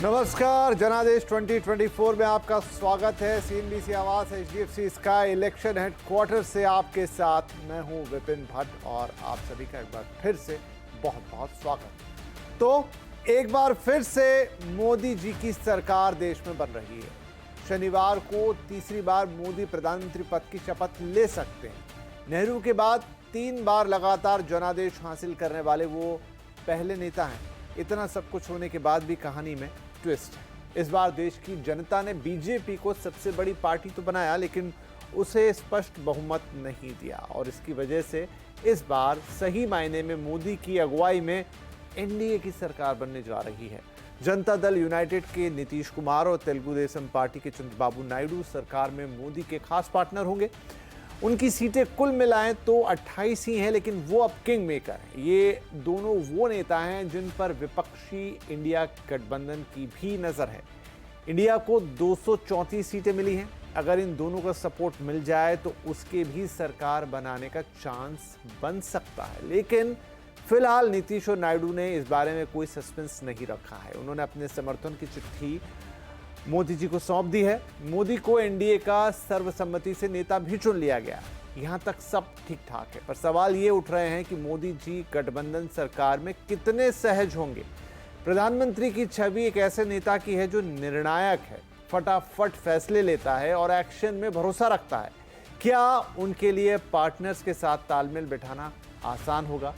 नमस्कार, जनादेश 2024 में आपका स्वागत है। सीएनबीसी आवाज एचडीएफसी स्काई इलेक्शन हेडक्वार्टर से आपके साथ मैं हूं विपिन भट्ट और आप सभी का एक बार फिर से बहुत बहुत स्वागत। तो एक बार फिर से मोदी जी की सरकार देश में बन रही है। शनिवार को तीसरी बार मोदी प्रधानमंत्री पद की शपथ ले सकते हैं। नेहरू के बाद 3 बार लगातार जनादेश हासिल करने वाले वो पहले नेता हैं। इतना सब कुछ होने के बाद भी कहानी में ट्विस्ट है। इस बार देश की जनता ने बीजेपी को सबसे बड़ी पार्टी तो बनाया, लेकिन उसे स्पष्ट बहुमत नहीं दिया और इसकी वजह से इस बार सही मायने में मोदी की अगुवाई में एनडीए की सरकार बनने जा रही है। जनता दल यूनाइटेड के नीतीश कुमार और तेलुगु देशम पार्टी के चंद्रबाबू नायडू सरकार में मोदी के खास पार्टनर होंगे। उनकी सीटें कुल मिलाएं तो 28 ही हैं, लेकिन वो अब किंग मेकर हैं। ये दोनों वो नेता हैं जिन पर विपक्षी इंडिया गठबंधन की भी नजर है। इंडिया को 234 सीटें मिली हैं। अगर इन दोनों का सपोर्ट मिल जाए तो उसके भी सरकार बनाने का चांस बन सकता है। लेकिन फिलहाल नीतीश और नायडू ने इस बारे में कोई सस्पेंस नहीं रखा है। उन्होंने अपने समर्थन की चिट्ठी मोदी जी को सौंप दी है। मोदी को एनडीए का सर्वसम्मति से नेता भी चुन लिया गया। यहां तक सब ठीक ठाक है, पर सवाल ये उठ रहे हैं कि मोदी जी गठबंधन सरकार में कितने सहज होंगे। प्रधानमंत्री की छवि एक ऐसे नेता की है जो निर्णायक है, फटाफट फैसले लेता है और एक्शन में भरोसा रखता है। क्या उनके लिए पार्टनर्स के साथ तालमेल बिठाना आसान होगा?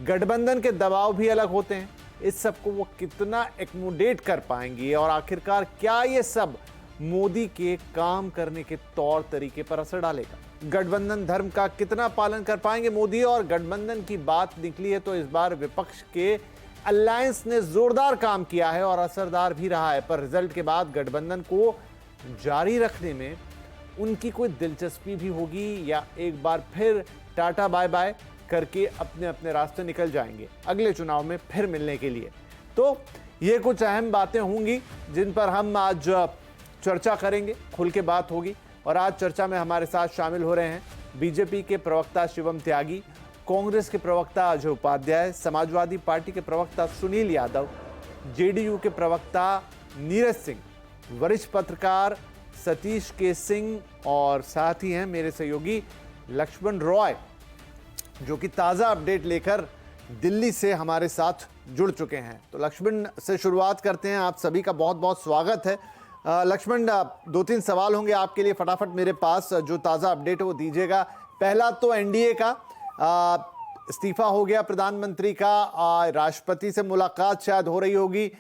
गठबंधन के दबाव भी अलग होते हैं। इस सब को वो कितना एक्मोडेट कर पाएंगे और आखिरकार क्या ये सब मोदी के काम करने के तौर तरीके पर असर डालेगा? गठबंधन धर्म का कितना पालन कर पाएंगे मोदी? और गठबंधन की बात निकली है तो इस बार विपक्ष के अलायंस ने जोरदार काम किया है और असरदार भी रहा है, पर रिजल्ट के बाद गठबंधन को जारी रखने में उनकी कोई दिलचस्पी भी होगी या एक बार फिर टाटा बाय बाय करके अपने अपने रास्ते निकल जाएंगे अगले चुनाव में फिर मिलने के लिए? तो ये कुछ अहम बातें होंगी जिन पर हम आज चर्चा करेंगे, खुल के बात होगी। और आज चर्चा में हमारे साथ शामिल हो रहे हैं बीजेपी के प्रवक्ता शिवम त्यागी, कांग्रेस के प्रवक्ता अजय उपाध्याय, समाजवादी पार्टी के प्रवक्ता सुनील यादव, जेडीयू के प्रवक्ता नीरज सिंह, वरिष्ठ पत्रकार सतीश के सिंह और साथ ही हैं मेरे सहयोगी लक्ष्मण रॉय, जो कि ताज़ा अपडेट लेकर दिल्ली से हमारे साथ जुड़ चुके हैं। तो लक्ष्मण से शुरुआत करते हैं। आप सभी का बहुत बहुत स्वागत है। लक्ष्मण, 2-3 सवाल होंगे आपके लिए, फटाफट मेरे पास जो ताज़ा अपडेट है वो दीजिएगा। पहला तो एनडीए का इस्तीफा हो गया प्रधानमंत्री का, राष्ट्रपति से मुलाकात शायद हो रही होगी।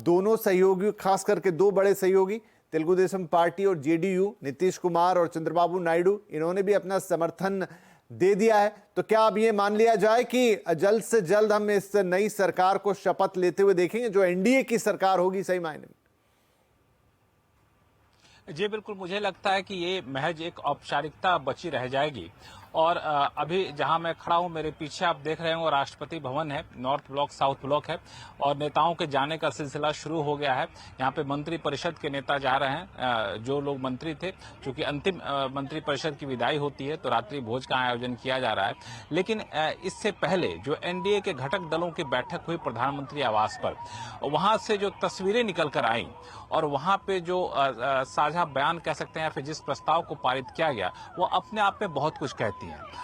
दोनों सहयोगी, खास करके 2 बड़े सहयोगी तेलुगु देशम पार्टी और जेडीयू, नीतीश कुमार और चंद्रबाबू नायडू, इन्होंने भी अपना समर्थन दे दिया है। तो क्या अब ये मान लिया जाए कि जल्द से जल्द हम इस नई सरकार को शपथ लेते हुए देखेंगे जो एनडीए की सरकार होगी सही मायने में? जी बिल्कुल, मुझे लगता है कि ये महज एक औपचारिकता बची रह जाएगी। और अभी जहां मैं खड़ा हूं, मेरे पीछे आप देख रहे हो राष्ट्रपति भवन है, नॉर्थ ब्लॉक साउथ ब्लॉक है और नेताओं के जाने का सिलसिला शुरू हो गया है। यहाँ पे मंत्री परिषद के नेता जा रहे हैं, जो लोग मंत्री थे। चूंकि अंतिम मंत्री परिषद की विदाई होती है तो रात्रि भोज का आयोजन किया जा रहा है। लेकिन इससे पहले जो एनडीए के घटक दलों की बैठक हुई प्रधानमंत्री आवास पर, वहां से जो तस्वीरें निकल कर आई और वहां पे जो साझा बयान कह सकते हैं या फिर जिस प्रस्ताव को पारित किया गया, वो अपने आप में बहुत कुछ कहती है।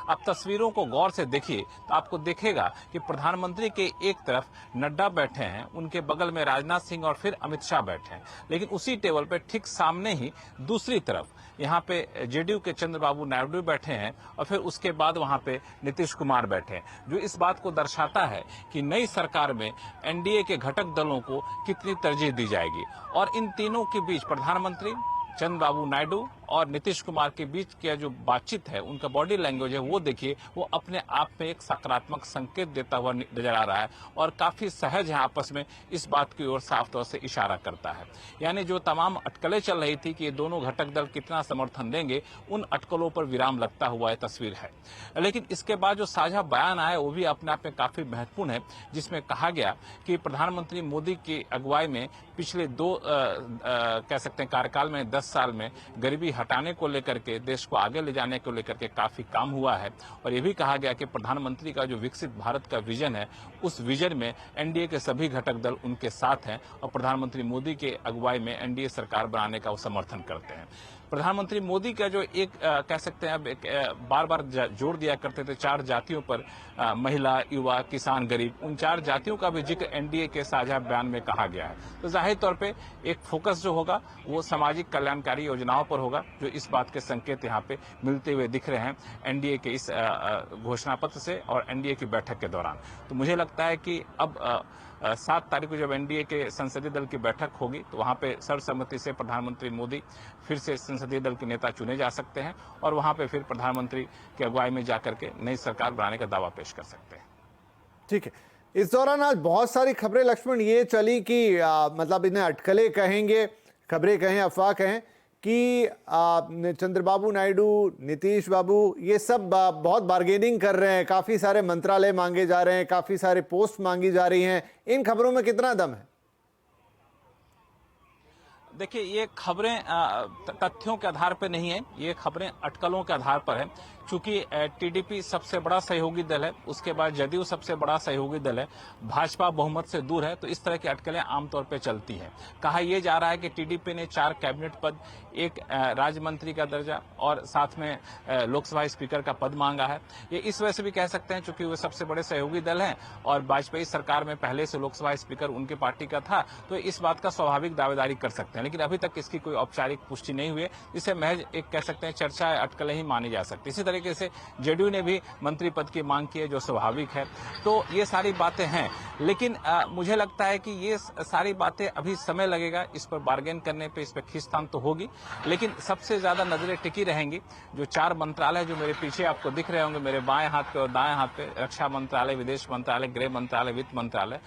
अब तस्वीरों को गौर से देखिए तो आपको दिखेगा कि प्रधानमंत्री के एक तरफ नड्डा बैठे हैं, उनके बगल में राजनाथ सिंह और फिर अमित शाह बैठे हैं। लेकिन उसी टेबल पे ठीक सामने ही दूसरी तरफ यहाँ पे जेडीयू के चंद्रबाबू नायडू बैठे हैं और फिर उसके बाद वहाँ पे नीतीश कुमार बैठे हैं, जो इस बात को दर्शाता है कि नई सरकार में एनडीए के घटक दलों को कितनी तरजीह दी जाएगी। और इन तीनों के बीच प्रधानमंत्री, चंद्रबाबू नायडू और नीतीश कुमार के बीच की जो बातचीत है, उनका बॉडी लैंग्वेज है, वो देखिए, वो अपने आप में एक सकारात्मक संकेत देता हुआ नजर आ रहा है और काफी सहज है आपस में, इस बात की ओर साफ तौर से इशारा करता है। यानी जो तमाम अटकलें चल रही थी कि ये दोनों घटक दल कितना समर्थन देंगे, उन अटकलों पर विराम लगता हुआ यह तस्वीर है। लेकिन इसके बाद जो साझा बयान आया वो भी अपने आप में काफी महत्वपूर्ण है, जिसमें कहा गया कि प्रधानमंत्री मोदी की अगुवाई में पिछले 2 कह सकते हैं कार्यकाल में 10 साल में गरीबी हटाने को लेकर के, देश को आगे ले जाने को लेकर के काफी काम हुआ है। और ये भी कहा गया कि प्रधानमंत्री का जो विकसित भारत का विजन है, उस विजन में एनडीए के सभी घटक दल उनके साथ हैं और प्रधानमंत्री मोदी के अगुवाई में एनडीए सरकार बनाने का वो समर्थन करते हैं। प्रधानमंत्री मोदी का जो एक कह सकते हैं, अब बार बार जोर दिया करते थे 4 जातियों पर, महिला, युवा, किसान, गरीब, उन 4 जातियों का भी जिक्र एनडीए के साझा बयान में कहा गया है। तो जाहिर तौर पे एक फोकस जो होगा वो सामाजिक कल्याणकारी योजनाओं पर होगा, जो इस बात के संकेत यहाँ पे मिलते हुए दिख रहे हैं एनडीए के इस घोषणा पत्र से और एनडीए की बैठक के दौरान। तो मुझे लगता है कि अब 7 तारीख को जब एनडीए के संसदीय दल की बैठक होगी तो वहां पे सर्वसम्मति से प्रधानमंत्री मोदी फिर से संसदीय दल के नेता चुने जा सकते हैं और वहां पे फिर प्रधानमंत्री की अगुवाई में जाकर के नई सरकार बनाने का दावा पेश कर सकते हैं। ठीक है, इस दौरान आज बहुत सारी खबरें लक्ष्मण ये चली कि मतलब इन्हें अटकलें कहेंगे, खबरें कहें, अफवाह कहें कि चंद्रबाबू नायडू, नीतीश बाबू ये सब बहुत बार्गेनिंग कर रहे हैं, काफी सारे मंत्रालय मांगे जा रहे हैं, काफी सारे पोस्ट मांगी जा रही हैं। इन खबरों में कितना दम है? देखिए, ये खबरें तथ्यों के आधार पर नहीं है, ये खबरें अटकलों के आधार पर है। चूंकि टीडीपी सबसे बड़ा सहयोगी दल है, उसके बाद जदयू सबसे बड़ा सहयोगी दल है, भाजपा बहुमत से दूर है, तो इस तरह की अटकलें आमतौर पर चलती हैं। कहा यह जा रहा है कि टीडीपी ने 4 कैबिनेट पद, 1 राज्य मंत्री का दर्जा और साथ में लोकसभा स्पीकर का पद मांगा है। ये इस वजह से भी कह सकते हैं चूंकि वे सबसे बड़े सहयोगी दल हैं और वाजपेयी सरकार में पहले से लोकसभा स्पीकर उनके पार्टी का था, तो इस बात का स्वाभाविक दावेदारी कर सकते हैं। लेकिन अभी तक इसकी कोई औपचारिक पुष्टि नहीं हुई है, जिसे महज एक कह सकते हैं चर्चा, अटकलें ही मानी जा सकती। इसी तरीके से जेडीयू ने भी मंत्री पद की मांग की है, जो स्वाभाविक है। तो ये सारी बातें हैं, लेकिन मुझे लगता है कि ये सारी बातें अभी समय लगेगा इस पर बार्गेन करने पे, इस पर खींचतान तो होगी, लेकिन सबसे ज्यादा नजरें टिकी रहेंगी जो 4 मंत्रालय जो मेरे पीछे आपको दिख रहे होंगे, मेरे बाएं हाथ पे और दाएं हाथ पे, रक्षा मंत्रालय, विदेश मंत्रालय, गृह मंत्रालय, वित्त मंत्रालय,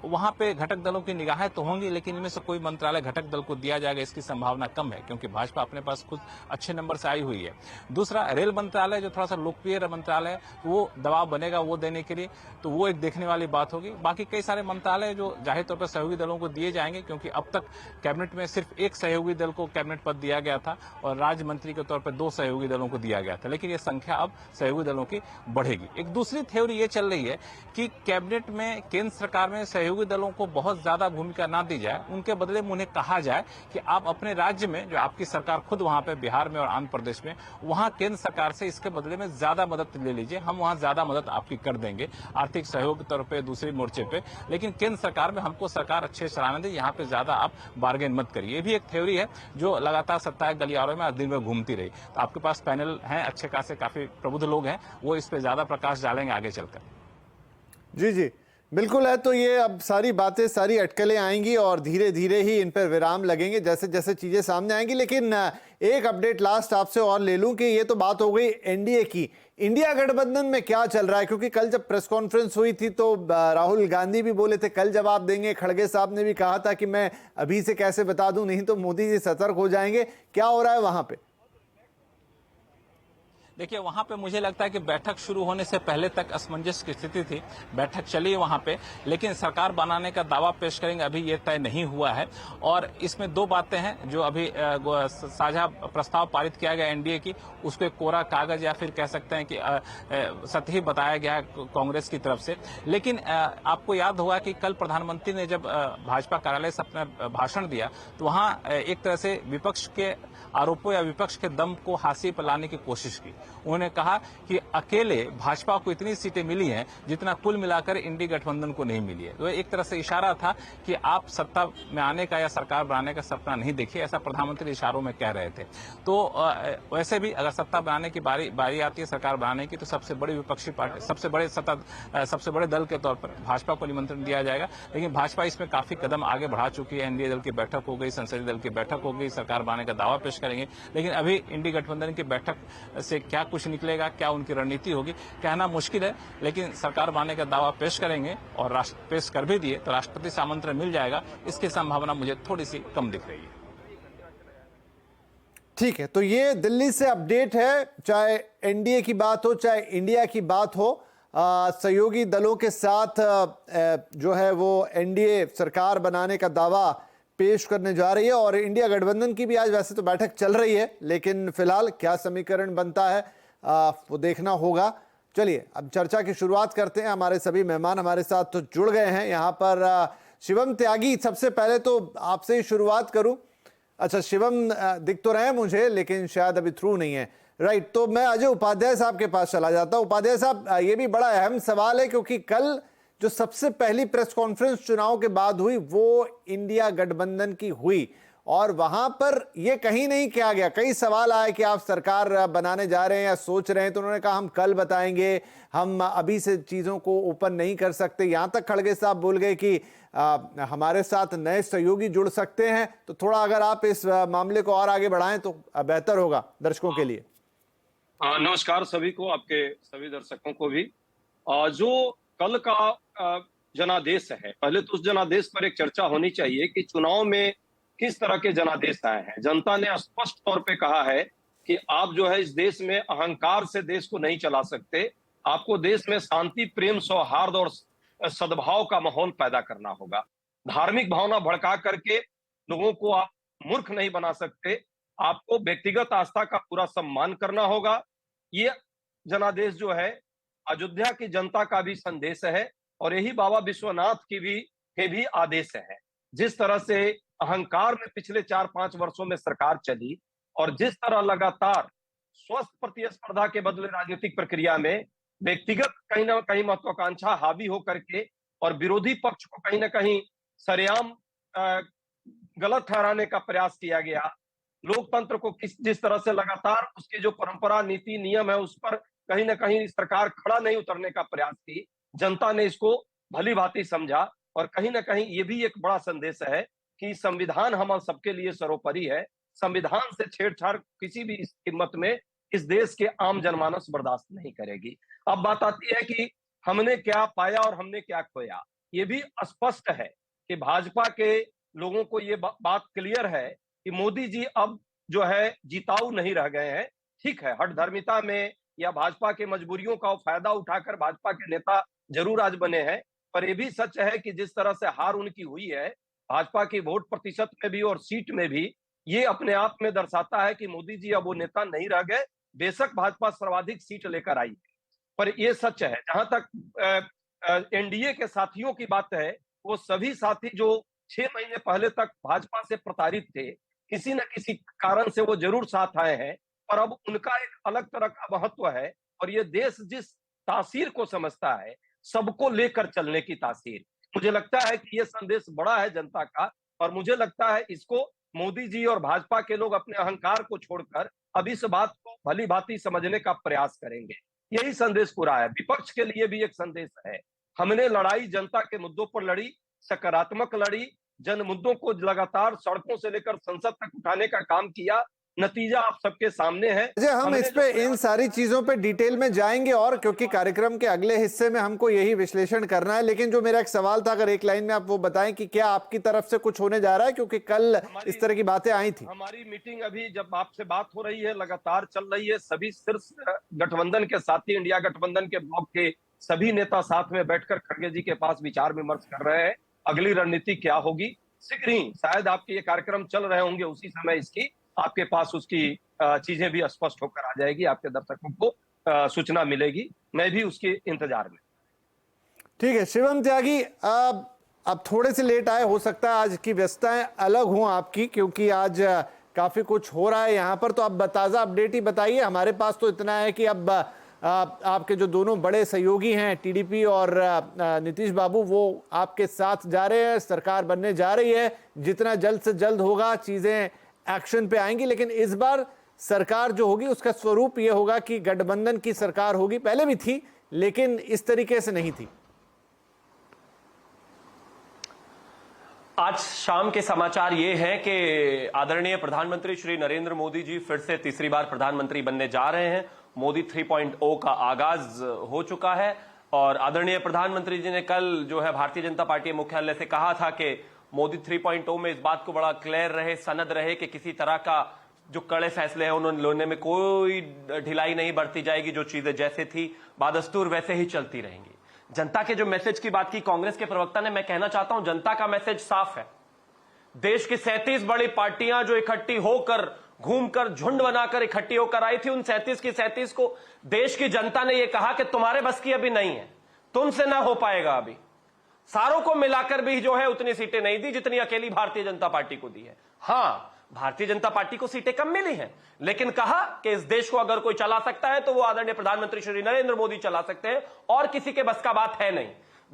वहां पे घटक दलों की निगाहें तो होंगी, लेकिन इनमें से कोई मंत्रालय घटक दल को दिया जाएगा इसकी संभावना कम है, क्योंकि भाजपा अपने पास खुद अच्छे नंबर से आई हुई है। दूसरा, रेल मंत्रालय जो थोड़ा सा लोकप्रिय मंत्रालय है, वो दबाव बनेगा वो देने के लिए, तो वो एक देखने वाली बात होगी। बाकी कई सारे मंत्रालय जो जाहिर तौर पर सहयोगी दलों को दिए जाएंगे, क्योंकि अब तक कैबिनेट में सिर्फ 1 सहयोगी दल को कैबिनेट पद दिया गया था और राज्य मंत्री के तौर पर 2 सहयोगी दलों को दिया गया था, लेकिन ये संख्या अब सहयोगी दलों की बढ़ेगी। एक दूसरी थ्योरी ये चल रही है कि कैबिनेट में, केंद्र सरकार में सहयोगी दलों को बहुत ज्यादा भूमिका ना दी जाए, उनके बदले में उन्हें कहा जाए कि आप अपने राज्य में, जो आपकी सरकार खुद वहां पे बिहार में और आंध्र प्रदेश में, वहां केंद्र सरकार से इसके बदले में ज्यादा मदद ले लीजिए, हम वहां ज्यादा मदद आपकी कर देंगे आर्थिक सहयोग के तौर पे, दूसरे मोर्चे पे, लेकिन केंद्र सरकार में हमको सरकार अच्छे चलाने दे, यहाँ पे ज्यादा आप बार्गेन मत करिए। ये भी एक थ्योरी है जो लगातार सत्ता के गलियारों में दिन में घूमती रही। तो आपके पास पैनल हैं अच्छे खासे, काफी प्रबुद्ध लोग हैं, वो इस पे ज्यादा प्रकाश डालेंगे आगे चलकर। जी जी बिल्कुल है। तो ये अब सारी बातें, सारी अटकलें आएंगी और धीरे धीरे ही इन पर विराम लगेंगे जैसे जैसे चीजें सामने आएंगी। लेकिन एक अपडेट लास्ट आपसे और ले लूं कि ये तो बात हो गई एनडीए की, इंडिया गठबंधन में क्या चल रहा है? क्योंकि कल जब प्रेस कॉन्फ्रेंस हुई थी तो राहुल गांधी भी बोले थे कल जवाब देंगे, खड़गे साहब ने भी कहा था कि मैं अभी से कैसे बता दूं, नहीं तो मोदी जी सतर्क हो जाएंगे। क्या हो रहा है वहां पे? देखिए, वहां पे मुझे लगता है कि बैठक शुरू होने से पहले तक असमंजस की स्थिति थी। बैठक चली वहां पे, लेकिन सरकार बनाने का दावा पेश करेंगे अभी ये तय नहीं हुआ है। और इसमें 2 बातें हैं जो अभी साझा प्रस्ताव पारित किया गया एनडीए की, उसको कोरा कागज या फिर कह सकते हैं कि सतही बताया गया है कांग्रेस की तरफ से। लेकिन आपको याद होगा कि कल प्रधानमंत्री ने जब भाजपा कार्यालय से अपना भाषण दिया तो वहां एक तरह से विपक्ष के आरोपों या विपक्ष के दम को हासिल पर लाने की कोशिश की। उन्होंने कहा कि अकेले भाजपा को इतनी सीटें मिली हैं जितना कुल मिलाकर इंडी गठबंधन को नहीं मिली है। तो एक तरह से इशारा था कि आप सत्ता में आने का या सरकार बनाने का सपना नहीं देखिए, ऐसा प्रधानमंत्री इशारों में कह रहे थे। तो वैसे भी अगर सत्ता बनाने की बारी आती है, सरकार बनाने की, तो सबसे बड़ी विपक्षी पार्टी, सबसे बड़े दल के तौर पर भाजपा को निमंत्रण दिया जाएगा। लेकिन भाजपा इसमें काफी कदम आगे बढ़ा चुकी है। एनडीए दल की बैठक हो गई, संसदीय दल की बैठक हो गई, सरकार बनाने का दावा पेश करेंगे। लेकिन अभी इंडी गठबंधन की बैठक से क्या कुछ निकलेगा, क्या उनकी रणनीति होगी, कहना मुश्किल है। लेकिन सरकार बनाने का दावा पेश करेंगे और पेश कर भी दिए तो राष्ट्रपति से आमंत्रण मिल जाएगा, इसकी संभावना मुझे थोड़ी सी कम दिख रही है। ठीक है, तो ये दिल्ली से अपडेट है। चाहे एनडीए की बात हो, चाहे इंडिया की बात हो, सहयोगी दलों के साथ जो है वो एनडीए सरकार बनाने का दावा पेश करने जा रही है और इंडिया गठबंधन की भी आज वैसे तो बैठक चल रही है, लेकिन फिलहाल क्या समीकरण बनता है वो देखना होगा। चलिए अब चर्चा की शुरुआत करते हैं। हमारे सभी मेहमान हमारे साथ तो जुड़ गए हैं यहाँ पर। शिवम त्यागी, सबसे पहले तो आपसे ही शुरुआत करूं। अच्छा, शिवम दिख तो रहे हैं मुझे, लेकिन शायद अभी थ्रू नहीं है। राइट, तो मैं अजय उपाध्याय साहब के पास चला जाता हूं। उपाध्याय साहब, ये भी बड़ा अहम सवाल है क्योंकि कल जो सबसे पहली प्रेस कॉन्फ्रेंस चुनाव के बाद हुई वो इंडिया गठबंधन की हुई और वहां पर ये कहीं नहीं किया गया। कई सवाल आए कि आप सरकार बनाने जा रहे हैं या सोच रहे हैं, तो उन्होंने कहा हम कल बताएंगे, हम अभी से चीजों को ओपन नहीं कर सकते। यहां तक खड़गे साहब बोल गए कि हमारे साथ नए सहयोगी जुड़ सकते हैं। तो थोड़ा अगर आप इस मामले को और आगे बढ़ाएं तो बेहतर होगा दर्शकों के लिए। नमस्कार सभी को, आपके सभी दर्शकों को भी। जो कल का जनादेश है, पहले तो उस जनादेश पर एक चर्चा होनी चाहिए कि चुनाव में किस तरह के जनादेश आए हैं। जनता ने स्पष्ट तौर पे कहा है कि आप जो है इस देश में अहंकार से देश को नहीं चला सकते, आपको देश में शांति, प्रेम, सौहार्द और सद्भाव का माहौल पैदा करना होगा। धार्मिक भावना भड़का करके लोगों को आप मूर्ख नहीं बना सकते, आपको व्यक्तिगत आस्था का पूरा सम्मान करना होगा। ये जनादेश जो है अयोध्या की जनता का भी संदेश है और यही बाबा विश्वनाथ की भी आदेश है। जिस तरह से अहंकार में पिछले 4-5 वर्षों में सरकार चली और जिस तरह लगातार स्वस्थ प्रतिस्पर्धा के बदले राजनीतिक प्रक्रिया में व्यक्तिगत कहीं ना कहीं महत्वाकांक्षा हावी होकर के और विरोधी पक्ष को कहीं ना कहीं सरेआम गलत ठहराने का प्रयास किया गया, लोकतंत्र को जिस तरह से लगातार उसकी जो परंपरा, नीति, नियम है उस पर कहीं ना कहीं सरकार खड़ा नहीं उतरने का प्रयास की, जनता ने इसको भली भांति समझा और कहीं ना कहीं ये भी एक बड़ा संदेश है कि संविधान हम सबके लिए सर्वोपरि है। संविधान से छेड़छाड़ किसी भी कीमत में इस देश के आम जनमानस बर्दाश्त नहीं करेगी। अब बात आती है कि हमने क्या पाया और हमने क्या खोया। ये भी स्पष्ट है कि भाजपा के लोगों को ये बात क्लियर है कि मोदी जी अब जो है जिताऊ नहीं रह गए हैं। ठीक है, हठधर्मिता में या भाजपा के मजबूरियों का फायदा उठाकर भाजपा के नेता जरूर आज बने हैं, पर यह भी सच है कि जिस तरह से हार उनकी हुई है भाजपा की वोट प्रतिशत में भी और सीट में भी, ये अपने आप में दर्शाता है कि मोदी जी अब वो नेता नहीं रह गए। बेशक भाजपा सर्वाधिक सीट लेकर आई, पर यह सच है। जहां तक एनडीए के साथियों की बात है, वो सभी साथी जो 6 महीने पहले तक भाजपा से प्रताड़ित थे, किसी न किसी कारण से वो जरूर साथ आए हैं, पर अब उनका एक अलग तरह का महत्व है और ये देश जिस तासीर को समझता है, सबको लेकर चलने की तासीर, मुझे लगता है कि ये संदेश बड़ा है जनता का और मुझे लगता है इसको मोदी जी और भाजपा के लोग अपने अहंकार को छोड़कर अब इस बात को भली भांति समझने का प्रयास करेंगे। यही संदेश पूरा है। विपक्ष के लिए भी एक संदेश है, हमने लड़ाई जनता के मुद्दों पर लड़ी, सकारात्मक लड़ी, जन मुद्दों को लगातार सड़कों से लेकर संसद तक उठाने का काम किया, नतीजा आप सबके सामने है। हम इस पे इन सारी चीजों पे डिटेल में जाएंगे और क्योंकि कार्यक्रम के अगले हिस्से में हमको यही विश्लेषण करना है, लेकिन जो मेरा एक सवाल था, अगर एक लाइन में आप वो बताएं कि क्या आपकी तरफ से कुछ होने जा रहा है, क्योंकि कल इस तरह की बातें आई थी। हमारी मीटिंग अभी जब आपसे बात हो रही है लगातार चल रही है। सभी शीर्ष गठबंधन के साथी, इंडिया गठबंधन के ब्लॉक के सभी नेता साथ में बैठकर खड़गे जी के पास विचार विमर्श कर रहे हैं। अगली रणनीति क्या होगी शीघ्र ही, शायद आपके ये कार्यक्रम चल रहे होंगे उसी समय इसकी आपके पास उसकी चीजें भी स्पष्ट होकर आ जाएगी, आपके दर्शकों को सूचना मिलेगी। मैं भी उसके इंतजार में। ठीक है शिवम त्यागी, अब थोड़े से लेट आए, हो सकता है आज की व्यस्तताएं अलग हों आपकी, क्योंकि आज काफी कुछ हो रहा है यहाँ पर, तो अब ताजा अपडेट ही बताइए। हमारे पास तो इतना है कि अब आपके जो दोनों बड़े सहयोगी हैं टीडीपी और नीतीश बाबू, वो आपके साथ जा रहे हैं, सरकार बनने जा रही है। जितना जल्द से जल्द होगा चीजें एक्शन पे आएंगी, लेकिन इस बार सरकार जो होगी उसका स्वरूप ये होगा कि गठबंधन की सरकार होगी। पहले भी थी लेकिन इस तरीके से नहीं थी। आज शाम के समाचार ये हैं कि आदरणीय प्रधानमंत्री श्री नरेंद्र मोदी जी फिर से तीसरी बार प्रधानमंत्री बनने जा रहे हैं। मोदी 3.0 का आगाज हो चुका है और आदरणीय प्रधानमंत्री जी ने कल जो है भारतीय जनता पार्टी मुख्यालय से कहा था कि मोदी 3.0 में इस बात को बड़ा क्लियर रहे, सनद रहे कि किसी तरह का जो कड़े फैसले हैं उन्होंने लेने में कोई ढिलाई नहीं बरती जाएगी। जो चीजें जैसे थी बादस्तूर वैसे ही चलती रहेंगी। जनता के जो मैसेज की बात की कांग्रेस के प्रवक्ता ने, मैं कहना चाहता हूं जनता का मैसेज साफ है। देश की 37 बड़ी पार्टियां जो इकट्ठी होकर, घूमकर, झुंड बनाकर इकट्ठी होकर आई थी, उन 37 की 37 को देश की जनता ने यह कहा कि तुम्हारे बस की अभी नहीं है, तुमसे ना हो पाएगा। अभी सारों को मिलाकर भी जो है उतनी सीटें नहीं दी जितनी अकेली भारतीय जनता पार्टी को दी है। हां, भारतीय जनता पार्टी को सीटें कम मिली हैं, लेकिन कहा कि इस देश को अगर कोई चला सकता है तो वो आदरणीय प्रधानमंत्री श्री नरेंद्र मोदी चला सकते हैं, और किसी के बस का बात है नहीं।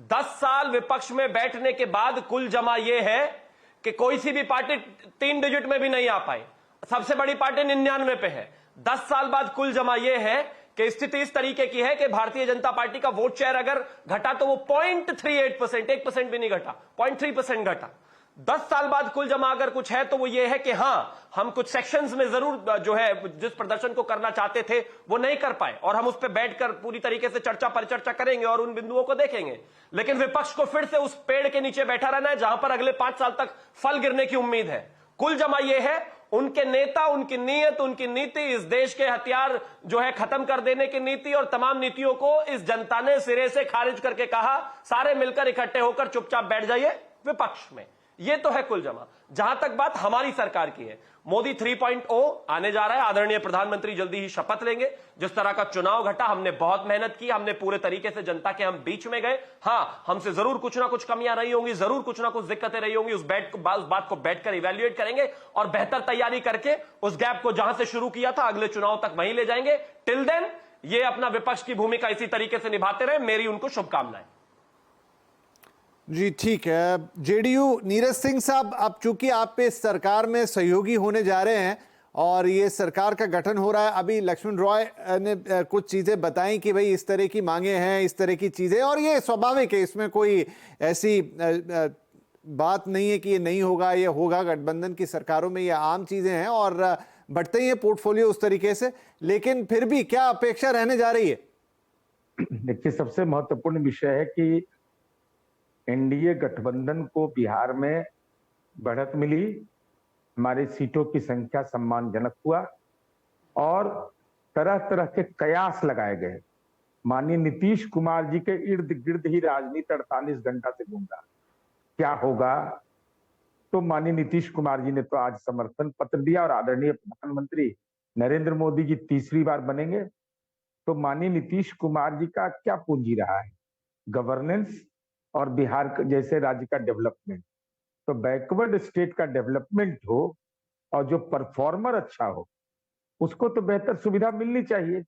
10 साल विपक्ष में बैठने के बाद कुल जमा यह है कि कोई सी भी पार्टी 3 डिजिट में भी नहीं आ पाई। सबसे बड़ी पार्टी 99 पे है। 10 साल बाद कुल जमा यह है कि स्थिति इस तरीके की है कि भारतीय जनता पार्टी का वोट शेयर अगर घटा तो वो 0.38%, 1% भी नहीं घटा, 0.3% घटा। 10 साल बाद कुल जमा अगर कुछ है तो वो ये है कि हां, हम कुछ सेक्शंस में जरूर जो है जिस प्रदर्शन को करना चाहते थे वो नहीं कर पाए, और हम उस पर बैठकर पूरी तरीके से चर्चा परिचर्चा करेंगे और उन बिंदुओं को देखेंगे। लेकिन विपक्ष को फिर से उस पेड़ के नीचे बैठा रहना है जहां पर अगले 5 साल तक फल गिरने की उम्मीद है। कुल जमा यह है, उनके नेता, उनकी नीयत, उनकी नीति, इस देश के हथियार जो है खत्म कर देने की नीति और तमाम नीतियों को इस जनता ने सिरे से खारिज करके कहा, सारे मिलकर इकट्ठे होकर चुपचाप बैठ जाइए विपक्ष में। ये तो है कुल जमा। जहां तक बात हमारी सरकार की है, मोदी 3.0 आने जा रहा है। आदरणीय प्रधानमंत्री जल्दी ही शपथ लेंगे। जिस तरह का चुनाव घटा, हमने बहुत मेहनत की, हमने पूरे तरीके से जनता के हम बीच में गए। हां, हमसे जरूर कुछ ना कुछ कमियां रही होंगी, जरूर कुछ ना कुछ दिक्कतें रही होंगी। उस बात को बैठकर इवैल्यूएट करेंगे और बेहतर तैयारी करके उस गैप को जहां से शुरू किया था अगले चुनाव तक वहीं ले जाएंगे। टिल देन ये अपना विपक्ष की भूमिका इसी तरीके से निभाते रहे। मेरी उनको शुभकामनाएं। जी ठीक है। जेडीयू, नीरज सिंह साहब, अब चूंकि आप इस सरकार में सहयोगी होने जा रहे हैं और ये सरकार का गठन हो रहा है, अभी लक्ष्मण रॉय ने कुछ चीज़ें बताई कि भाई इस तरह की मांगे हैं, इस तरह की चीज़ें, और ये स्वाभाविक है, इसमें कोई ऐसी बात नहीं है कि ये नहीं होगा, ये होगा। गठबंधन की सरकारों में ये आम चीज़ें हैं और बढ़ते ही है पोर्टफोलियो उस तरीके से। लेकिन फिर भी क्या अपेक्षा रहने जा रही है? देखिए, सबसे महत्वपूर्ण विषय है कि एनडीए गठबंधन को बिहार में बढ़त मिली, हमारी सीटों की संख्या सम्मानजनक हुआ और तरह तरह के कयास लगाए गए। माननीय नीतीश कुमार जी के इर्द गिर्द ही राजनीति 48 घंटा से घूम रहा। क्या होगा? तो माननीय नीतीश कुमार जी ने तो आज समर्थन पत्र दिया और आदरणीय प्रधानमंत्री नरेंद्र मोदी जी तीसरी बार बनेंगे। तो माननीय नीतीश कुमार जी का क्या पूंजी रहा है? गवर्नेंस और बिहार जैसे राज्य का डेवलपमेंट। तो बैकवर्ड स्टेट का डेवलपमेंट हो और जो परफॉर्मर अच्छा हो उसको तो बेहतर सुविधा मिलनी चाहिए।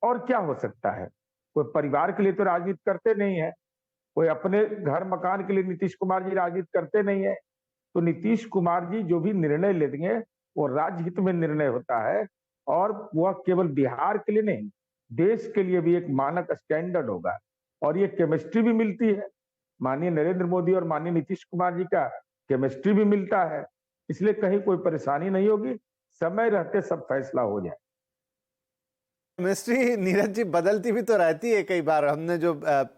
और क्या हो सकता है? कोई परिवार के लिए तो राजनीति करते नहीं है, कोई अपने घर मकान के लिए नीतीश कुमार जी राजनीति करते नहीं है। तो नीतीश कुमार जी जो भी निर्णय लेंगे वो राज्य हित में निर्णय होता है और वह केवल बिहार के लिए नहीं, देश के लिए भी एक मानक स्टैंडर्ड होगा। और ये केमिस्ट्री भी मिलती है, माननीय नरेंद्र मोदी और माननीय नीतीश कुमार जी का केमिस्ट्री भी मिलता है, इसलिए कहीं कोई परेशानी नहीं होगी। समय रहते सब फैसला हो जाए। केमिस्ट्री नीरज जी बदलती भी तो रहती है कई बार, हमने जो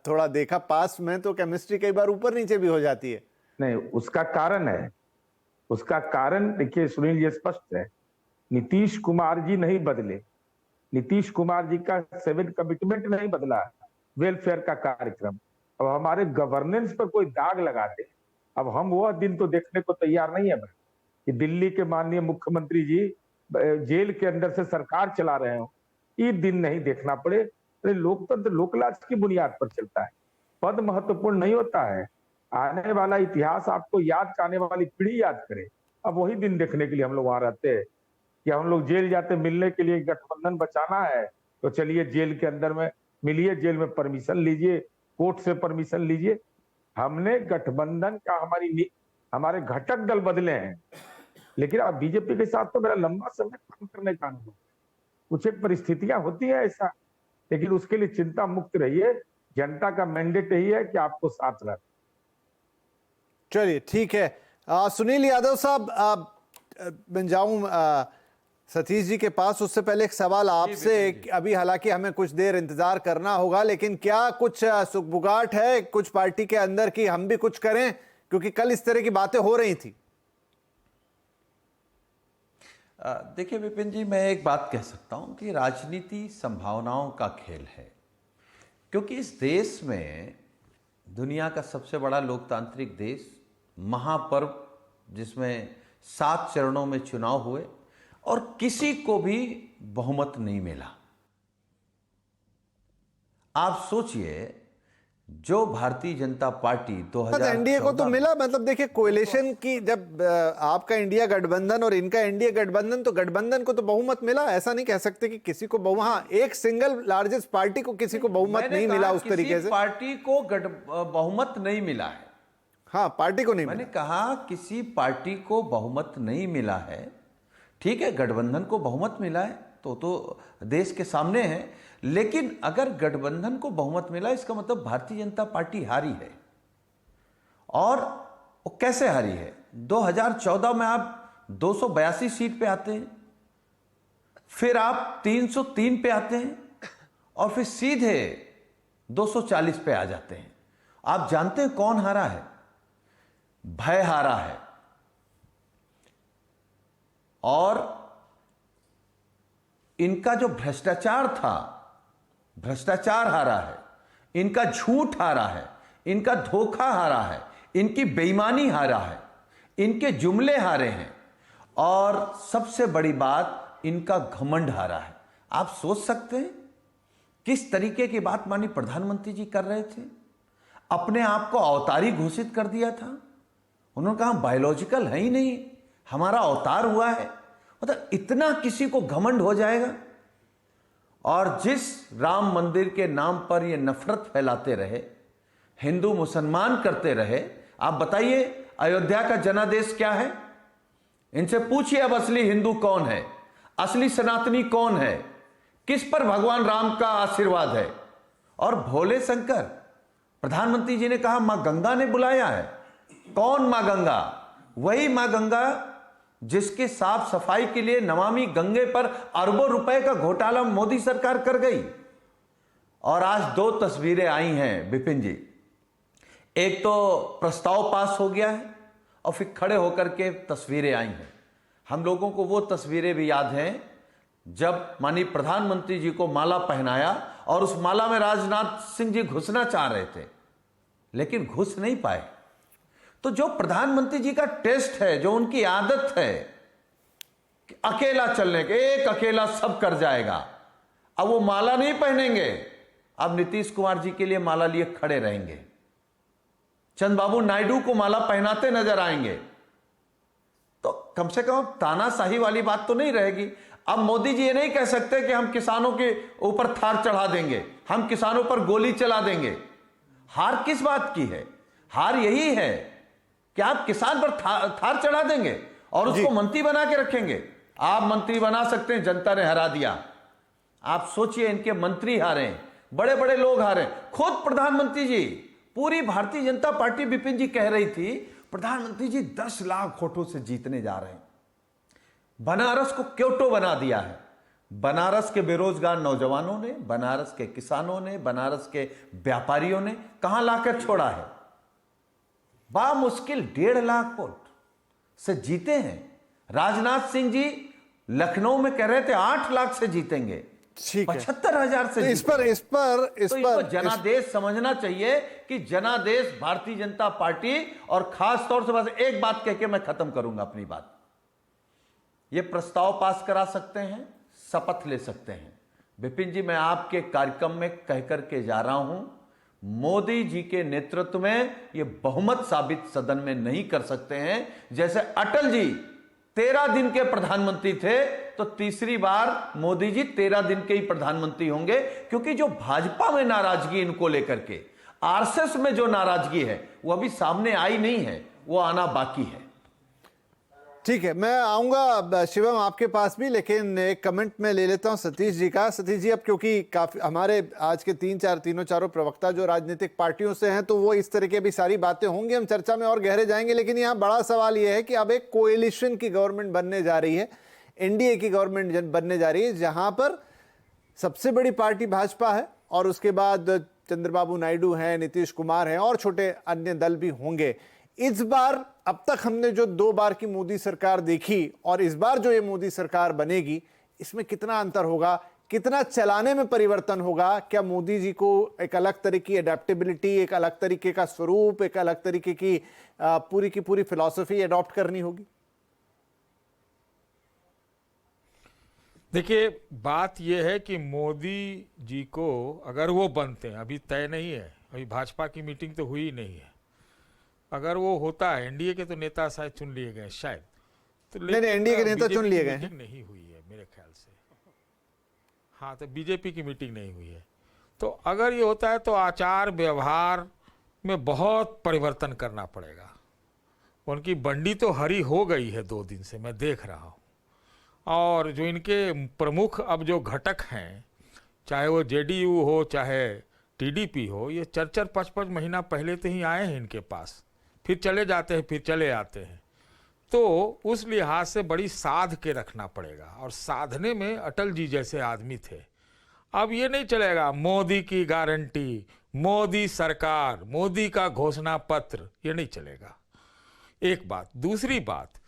थोड़ा देखा पास में, तो केमिस्ट्री कई बार ऊपर नीचे भी हो जाती है। नहीं, उसका कारण है, उसका कारण देखिए सुनील जी, स्पष्ट है। नीतीश कुमार जी नहीं बदले, नीतीश कुमार जी का 7 कमिटमेंट नहीं बदला, वेलफेयर का कार्यक्रम। अब हमारे गवर्नेंस पर कोई दाग लगा दे, अब हम वह दिन तो देखने को तैयार नहीं है कि दिल्ली के माननीय मुख्यमंत्री जी जेल के अंदर से सरकार चला रहे हो, ये दिन नहीं देखना पड़े। अरे लोकतंत्र लोकलाज की बुनियाद पर चलता है, पद महत्वपूर्ण नहीं होता है। आने वाला इतिहास आपको याद, आने वाली पीढ़ी याद करे। अब वही दिन देखने के लिए हम लोग वहां रहते हैं कि हम लोग जेल जाते मिलने के लिए, गठबंधन बचाना है तो चलिए जेल के अंदर में मिलिए, जेल में परमिशन लीजिए, कोर्ट से परमिशन लीजिए। हमने गठबंधन का हमारे घटक दल बदले हैं, लेकिन अब बीजेपी के साथ तो मेरा लंबा समय काम करने का अनुभव। कुछ एक परिस्थितियां होती है ऐसा, लेकिन उसके लिए चिंता मुक्त रहिए। जनता का मैंडेट यही है कि आपको साथ रखें। चलिए ठीक है। सुनील यादव साहब, मैं जाऊं सतीश जी के पास, उससे पहले एक सवाल आपसे। अभी हालांकि हमें कुछ देर इंतजार करना होगा, लेकिन क्या कुछ सुगबुगाहट है कुछ पार्टी के अंदर की हम भी कुछ करें, क्योंकि कल इस तरह की बातें हो रही थी? देखिए विपिन जी, मैं एक बात कह सकता हूं कि राजनीति संभावनाओं का खेल है, क्योंकि इस देश में, दुनिया का सबसे बड़ा लोकतांत्रिक देश, महापर्व जिसमें 7 चरणों में चुनाव हुए और किसी को भी बहुमत नहीं मिला। आप सोचिए, जो भारतीय जनता पार्टी 2014 एनडीए को तो मिला, मतलब देखिए कोएलिशन की, जब आपका इंडिया गठबंधन और इनका एनडीए गठबंधन, तो गठबंधन को तो बहुमत मिला। ऐसा नहीं कह सकते कि किसी को हाँ, एक सिंगल लार्जेस्ट पार्टी को किसी को बहुमत नहीं मिला उस तरीके से। पार्टी को बहुमत नहीं मिला है। हाँ, पार्टी को नहीं मैंने कहा किसी पार्टी को बहुमत नहीं मिला है। ठीक है, गठबंधन को बहुमत मिला है तो देश के सामने है, लेकिन अगर गठबंधन को बहुमत मिला इसका मतलब भारतीय जनता पार्टी हारी है। और वो कैसे हारी है? 2014 में आप 282 सीट पे आते हैं, फिर आप 303 पे आते हैं और फिर सीधे 240 पे आ जाते हैं। आप जानते हैं कौन हारा है? भय हारा है। और इनका जो भ्रष्टाचार था, भ्रष्टाचार हारा है, इनका झूठ हारा है, इनका धोखा हारा है, इनकी बेईमानी हारा है, इनके जुमले हारे हैं और सबसे बड़ी बात, इनका घमंड हारा है। आप सोच सकते हैं किस तरीके की बात माननीय प्रधानमंत्री जी कर रहे थे। अपने आप को अवतारी घोषित कर दिया था। उन्होंने कहा बायोलॉजिकल है ही नहीं, हमारा अवतार हुआ है। मतलब इतना किसी को घमंड हो जाएगा। और जिस राम मंदिर के नाम पर ये नफरत फैलाते रहे, हिंदू मुसलमान करते रहे, आप बताइए अयोध्या का जनादेश क्या है? इनसे पूछिए अब असली हिंदू कौन है, असली सनातनी कौन है, किस पर भगवान राम का आशीर्वाद है। और भोले शंकर, प्रधानमंत्री जी ने कहा मां गंगा ने बुलाया है। कौन मां गंगा? वही मां गंगा जिसके साफ सफाई के लिए नमामि गंगे पर अरबों रुपए का घोटाला मोदी सरकार कर गई। और आज 2 तस्वीरें आई हैं विपिन जी। एक तो प्रस्ताव पास हो गया है और फिर खड़े होकर के तस्वीरें आई हैं। हम लोगों को वो तस्वीरें भी याद हैं जब माननीय प्रधानमंत्री जी को माला पहनाया और उस माला में राजनाथ सिंह जी घुसना चाह रहे थे, लेकिन घुस नहीं पाए। तो जो प्रधानमंत्री जी का टेस्ट है, जो उनकी आदत है कि अकेला चलने के, एक अकेला सब कर जाएगा, अब वो माला नहीं पहनेंगे। अब नीतीश कुमार जी के लिए माला लिए खड़े रहेंगे, चंद्रबाबू नायडू को माला पहनाते नजर आएंगे। तो कम से कम तानाशाही वाली बात तो नहीं रहेगी। अब मोदी जी ये नहीं कह सकते कि हम किसानों के ऊपर थार चढ़ा देंगे, हम किसानों पर गोली चला देंगे। हार किस बात की है? हार यही है कि आप किसान पर थार चढ़ा देंगे और उसको मंत्री बना के रखेंगे। आप मंत्री बना सकते हैं, जनता ने हरा दिया। आप सोचिए, इनके मंत्री हारे, बड़े बड़े लोग हारे। खुद प्रधानमंत्री जी, पूरी भारतीय जनता पार्टी विपिन जी कह रही थी प्रधानमंत्री जी 10 लाख वोटों से जीतने जा रहे हैं। बनारस को क्योटो बना दिया है। बनारस के बेरोजगार नौजवानों ने, बनारस के किसानों ने, बनारस के व्यापारियों ने कहां लाकर छोड़ा है? बामुश्किल 1.5 लाख वोट से जीते हैं। राजनाथ सिंह जी लखनऊ में कह रहे थे 8 लाख से जीतेंगे, 75,000 से। इस पर जनादेश समझना चाहिए कि जनादेश भारतीय जनता पार्टी, और खास तौर से बस एक बात कह के मैं खत्म करूंगा अपनी बात। ये प्रस्ताव पास करा सकते हैं, शपथ ले सकते हैं। विपिन जी, मैं आपके कार्यक्रम में कहकर के जा रहा हूं, मोदी जी के नेतृत्व में ये बहुमत साबित सदन में नहीं कर सकते हैं। जैसे अटल जी 13 दिन के प्रधानमंत्री थे, तो तीसरी बार मोदी जी 13 दिन के ही प्रधानमंत्री होंगे, क्योंकि जो भाजपा में नाराजगी इनको लेकर के, आरएसएस में जो नाराजगी है वो अभी सामने आई नहीं है, वो आना बाकी है। ठीक है, मैं आऊंगा शिवम आपके पास भी, लेकिन एक कमेंट में ले लेता हूं सतीश जी का। सतीश जी, अब क्योंकि काफी हमारे आज के तीनों चारों प्रवक्ता जो राजनीतिक पार्टियों से हैं, तो वो इस तरह की भी सारी बातें होंगी, हम चर्चा में और गहरे जाएंगे। लेकिन यहाँ बड़ा सवाल यह है कि अब एक कोएलिशन की गवर्नमेंट बनने जा रही है, एनडीए की गवर्नमेंट बनने जा रही है, जहां पर सबसे बड़ी पार्टी भाजपा है और उसके बाद चंद्रबाबू नायडू हैं, नीतीश कुमार हैं और छोटे अन्य दल भी होंगे। इस बार, अब तक हमने जो 2 बार की मोदी सरकार देखी और इस बार जो ये मोदी सरकार बनेगी, इसमें कितना अंतर होगा? कितना चलाने में परिवर्तन होगा? क्या मोदी जी को एक अलग तरीके की एडेप्टेबिलिटी, एक अलग तरीके का स्वरूप, एक अलग तरीके की पूरी फिलॉसफी अडॉप्ट करनी होगी? देखिए, बात यह है कि मोदी जी को अगर वो बनते हैं, अभी तय नहीं है, अभी भाजपा की मीटिंग तो हुई नहीं है, अगर वो होता है, एनडीए के तो नेता शायद चुन लिए गए शायद, तो नहीं, एनडीए के नेता चुन लिए गए हैं, नहीं हुई है मेरे ख्याल से। हाँ, तो बीजेपी की मीटिंग नहीं हुई है। तो अगर ये होता है तो आचार व्यवहार में बहुत परिवर्तन करना पड़ेगा। उनकी बंडी तो हरी हो गई है 2 दिन से, मैं देख रहा हूँ। और जो इनके प्रमुख अब जो घटक हैं, चाहे वो जेडीयू हो चाहे टीडीपी हो, ये 4-5 महीना पहले तो ही आए हैं इनके पास, फिर चले जाते हैं, फिर चले आते हैं। तो उस लिहाज से बड़ी साध के रखना पड़ेगा, और साधने में अटल जी जैसे आदमी थे। अब ये नहीं चलेगा मोदी की गारंटी, मोदी सरकार, मोदी का घोषणा पत्र, ये नहीं चलेगा। एक बात। दूसरी बात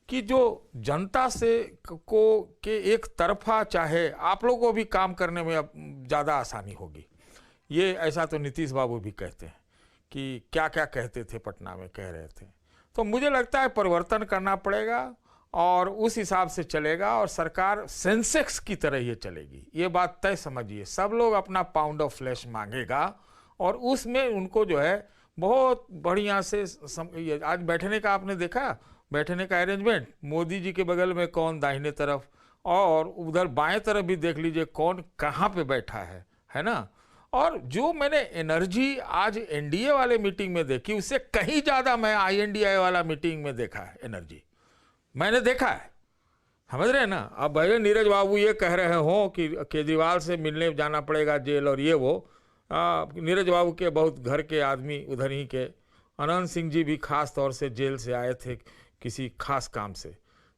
कि जो जनता से के एक तरफा, चाहे आप लोगों को भी काम करने में अब ज़्यादा आसानी होगी। ये ऐसा तो नीतीश बाबू भी कहते हैं कि क्या क्या कहते थे, पटना में कह रहे थे। तो मुझे लगता है परिवर्तन करना पड़ेगा और उस हिसाब से चलेगा, और सरकार सेंसेक्स की तरह ये चलेगी। ये बात तय समझिए, सब लोग अपना पाउंड ऑफ फ्लैश मांगेगा और उसमें उनको जो है बहुत बढ़िया से आज बैठने का आपने देखा, बैठने का अरेंजमेंट, मोदी जी के बगल में कौन दाहिने तरफ, और उधर बाएं तरफ भी देख लीजिए कौन कहाँ पे बैठा है ना। और जो मैंने एनर्जी आज एनडीए वाले मीटिंग में देखी, उससे कहीं ज़्यादा मैं आईएनडीए वाला मीटिंग में देखा है एनर्जी, मैंने देखा है। समझ रहे हैं ना। अब भले नीरज बाबू ये कह रहे हो कि केजरीवाल से मिलने जाना पड़ेगा जेल और ये वो, नीरज बाबू के बहुत घर के आदमी उधर ही के, अनंत सिंह जी भी खास तौर से जेल से आए थे किसी खास काम से।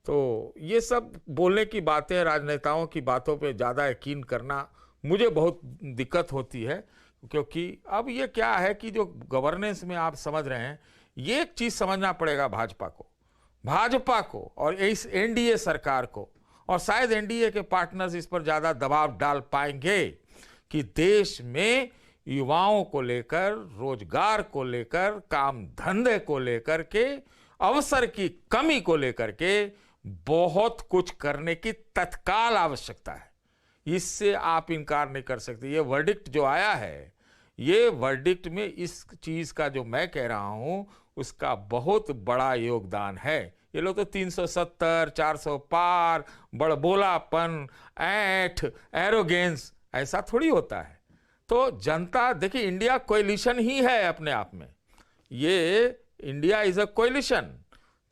तो ये सब बोलने की बातें, राजनेताओं की बातों पे ज़्यादा यकीन करना मुझे बहुत दिक्कत होती है, क्योंकि अब ये क्या है कि जो गवर्नेंस में आप समझ रहे हैं, ये एक चीज़ समझना पड़ेगा भाजपा को और इस एनडीए सरकार को, और शायद एनडीए के पार्टनर्स इस पर ज़्यादा दबाव डाल पाएंगे कि देश में युवाओं को लेकर, रोजगार को लेकर, काम धंधे को लेकर के, अवसर की कमी को लेकर के बहुत कुछ करने की तत्काल आवश्यकता है। इससे आप इनकार नहीं कर सकते। ये वर्डिक्ट जो आया है, ये वर्डिक्ट में इस चीज़ का जो मैं कह रहा हूँ उसका बहुत बड़ा योगदान है। ये लोग तो 370, 400 पार, बड़बोलापन, ऐठ, एरोगेंस, ऐसा थोड़ी होता है। तो जनता देखिए, इंडिया कोएलिशन ही है अपने आप में, ये इंडिया इज अ कोएलिशन।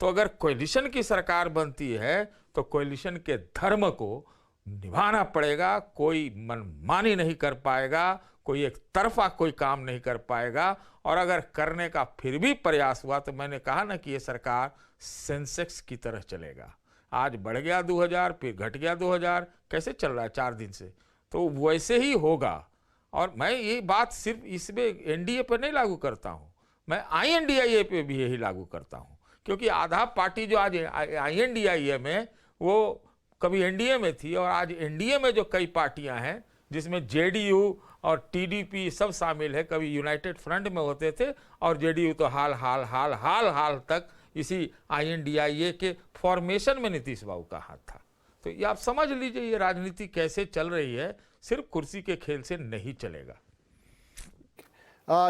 तो अगर कोएलिशन की सरकार बनती है तो कोएलिशन के धर्म को निभाना पड़ेगा। कोई मनमानी नहीं कर पाएगा, कोई एक तरफा कोई काम नहीं कर पाएगा। और अगर करने का फिर भी प्रयास हुआ तो मैंने कहा ना कि ये सरकार सेंसेक्स की तरह चलेगा। आज बढ़ गया 2000, फिर घट गया 2000, कैसे चल रहा है 4 दिन से, तो वैसे ही होगा। और मैं ये बात सिर्फ इसमें एनडीए पर नहीं लागू करता हूँ, मैं आईएनडीआईए पे भी यही लागू करता हूँ। क्योंकि आधा पार्टी जो आज आईएनडीआईए में, वो कभी एनडीए में थी, और आज एनडीए में जो कई पार्टियां हैं जिसमें जेडीयू और टीडीपी सब शामिल है, कभी यूनाइटेड फ्रंट में होते थे, और जेडीयू तो हाल तक इसी आईएनडीआईए के फॉर्मेशन में नीतीश बाबू का हाथ था। तो ये आप समझ लीजिए ये राजनीति कैसे चल रही है, सिर्फ कुर्सी के खेल से नहीं चलेगा।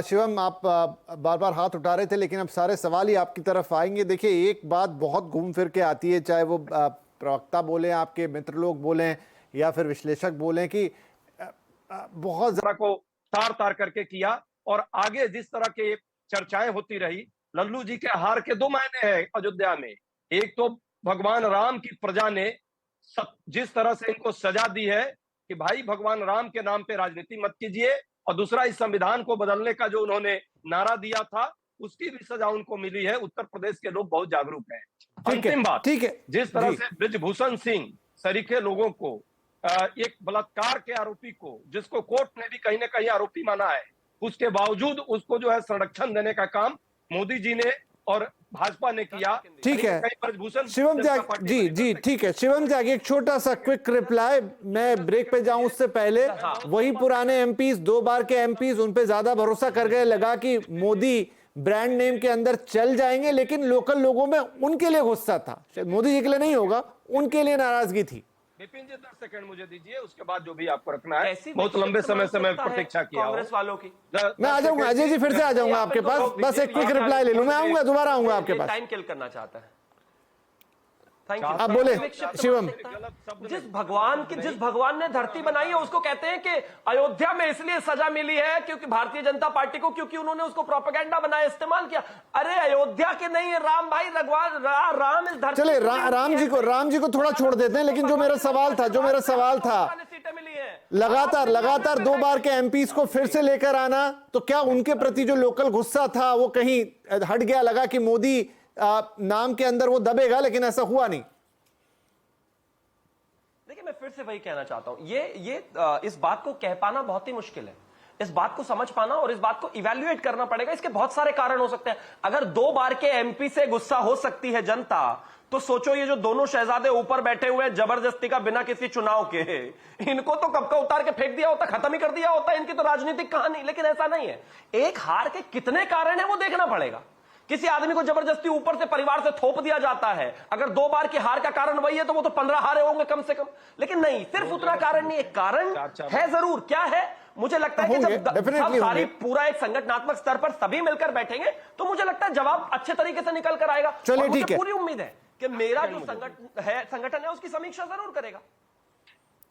शिवम, आप बार बार हाथ उठा रहे थे, लेकिन अब सारे सवाल ही आपकी तरफ आएंगे। देखिए, एक बात बहुत घूम फिर के आती है, चाहे वो प्रवक्ता बोले, आपके मित्र लोग बोलें या फिर विश्लेषक बोलें, कि बहुत ज़रा को तार करके किया, और आगे जिस तरह के चर्चाएं होती रही, लल्लू जी के हार के 2 मायने हैं अयोध्या में। एक तो भगवान राम की प्रजा ने जिस तरह से इनको सजा दी है कि भाई भगवान राम के नाम पे राजनीति मत कीजिए, और दूसरा इस संविधान को बदलने का जो उन्होंने नारा दिया था उसकी भी सजा उनको मिली है। उत्तर प्रदेश के लोग बहुत जागरूक हैं। अंतिम बात, ठीक है, जिस तरह से ब्रिजभूषण सिंह सरीखे लोगों को, एक बलात्कार के आरोपी को, जिसको कोर्ट ने भी कहीं ना कहीं आरोपी माना है, उसके बावजूद उसको जो है संरक्षण देने का काम मोदी जी ने और भाजपा ने किया। ठीक है कहीं ब्रजभूषण शिवम जनता त्यागी पार्टी जी बनी। जी ठीक है शिवम त्यागी, एक छोटा सा क्विक रिप्लाई, मैं ब्रेक पे जाऊं उससे पहले। वही पुराने एमपीज, 2 बार के एमपीज, उन पे ज्यादा भरोसा कर गए, लगा कि मोदी ब्रांड नेम के अंदर चल जाएंगे, लेकिन लोकल लोगों में उनके लिए गुस्सा था, शायद मोदी जी के लिए नहीं होगा, उनके लिए नाराजगी थी। विपिन जी 10 सेकंड मुझे दीजिए, उसके बाद जो भी आपको रखना है। ऐसी बहुत लंबे समय से मैं मानसिकता है प्रतीक्षा किया हूं। कांग्रेस वालों की। मैं आ जाऊंगा अजय जी, फिर से आ जाऊंगा आपके पास, बस एक क्विक रिप्लाई ले लूं, मैं आऊंगा, दोबारा आऊंगा आपके पास। टाइम किल करना चाहता है। Thank you. आप बोले शिवम। जिस भगवान ने धरती बनाई है उसको कहते हैं कि अयोध्या में इसलिए सजा मिली है क्योंकि भारतीय जनता पार्टी को, क्योंकि उन्होंने उसको प्रोपेगेंडा बनाया, इस्तेमाल किया। अरे अयोध्या के नहीं है राम भाई, राम इस धरती। चले राम जी को थोड़ा छोड़ देते हैं, लेकिन जो मेरा सवाल था सीटें मिली है लगातार 2 बार के एमपीज को फिर से लेकर आना, तो क्या उनके प्रति जो लोकल गुस्सा था वो कहीं हट गया? लगा कि मोदी नाम के अंदर वो दबेगा, लेकिन ऐसा हुआ नहीं। देखिए मैं फिर से वही कहना चाहता हूं, ये इस बात को कह पाना बहुत ही मुश्किल है, इस बात को समझ पाना और इस बात को इवैल्यूएट करना पड़ेगा। इसके बहुत सारे कारण हो सकते हैं। अगर 2 बार के एमपी से गुस्सा हो सकती है जनता, तो सोचो ये जो दोनों शहजादे ऊपर बैठे हुए हैं जबरदस्ती का, बिना किसी चुनाव के, इनको तो कब का उतार के फेंक दिया होता, खत्म ही कर दिया होता इनकी तो राजनीतिक कहानी। लेकिन ऐसा नहीं है। एक हार के कितने कारण है वो देखना पड़ेगा। किसी आदमी को जबरदस्ती ऊपर से परिवार से थोप दिया जाता है, अगर 2 बार की हार का कारण वही है तो वो तो 15 हारे होंगे कम से कम। लेकिन नहीं, सिर्फ उतना कारण नहीं, एक कारण है जरूर। क्या है? मुझे लगता है कि जब सारी पूरा एक संगठनात्मक स्तर पर सभी मिलकर बैठेंगे तो मुझे लगता है जवाब अच्छे तरीके से निकल कर आएगा। चलिए ठीक है, पूरी उम्मीद है कि मेरा जो संगठन है उसकी समीक्षा जरूर करेगा।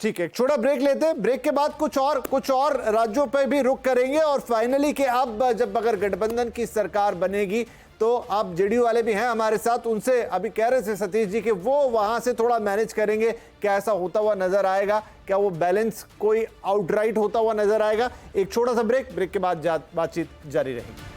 ठीक है, एक छोटा ब्रेक लेते हैं, ब्रेक के बाद कुछ और राज्यों पर भी रुख करेंगे, और फाइनली कि अब जब अगर गठबंधन की सरकार बनेगी तो अब जेडीयू वाले भी हैं हमारे साथ, उनसे अभी कह रहे थे सतीश जी कि वो वहां से थोड़ा मैनेज करेंगे, क्या ऐसा होता हुआ नजर आएगा, क्या वो बैलेंस कोई आउटराइट होता हुआ नजर आएगा। एक छोटा सा ब्रेक के बाद बातचीत जारी रहेगी।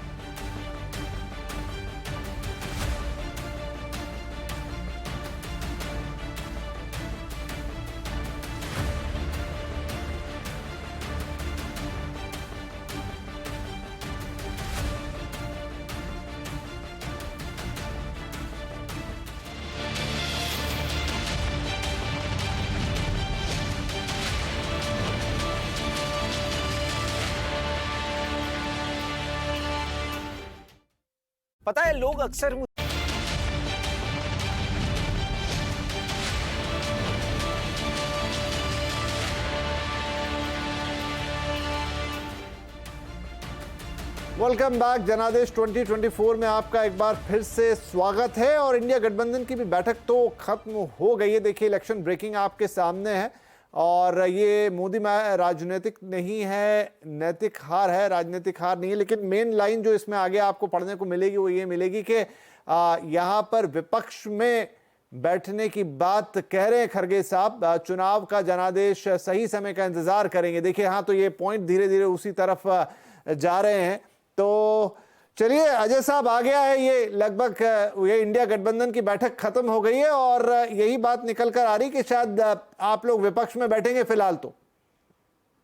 पता है लोग अक्सर वेलकम बैक। जनादेश 2024 में आपका एक बार फिर से स्वागत है। और इंडिया गठबंधन की भी बैठक तो खत्म हो गई है। देखिए इलेक्शन ब्रेकिंग आपके सामने है, और ये मोदी राजनीतिक नहीं है, नैतिक हार है, राजनीतिक हार नहीं है। लेकिन मेन लाइन जो इसमें आगे आपको पढ़ने को मिलेगी वो ये मिलेगी कि यहाँ पर विपक्ष में बैठने की बात कह रहे हैं खड़गे साहब, चुनाव का जनादेश सही समय का इंतजार करेंगे। देखिए हाँ, तो ये पॉइंट धीरे धीरे उसी तरफ जा रहे हैं। तो चलिए अजय साहब, आ गया है ये लगभग ये इंडिया गठबंधन की बैठक खत्म हो गई है, और यही बात निकल कर आ रही कि शायद आप लोग विपक्ष में बैठेंगे फिलहाल। तो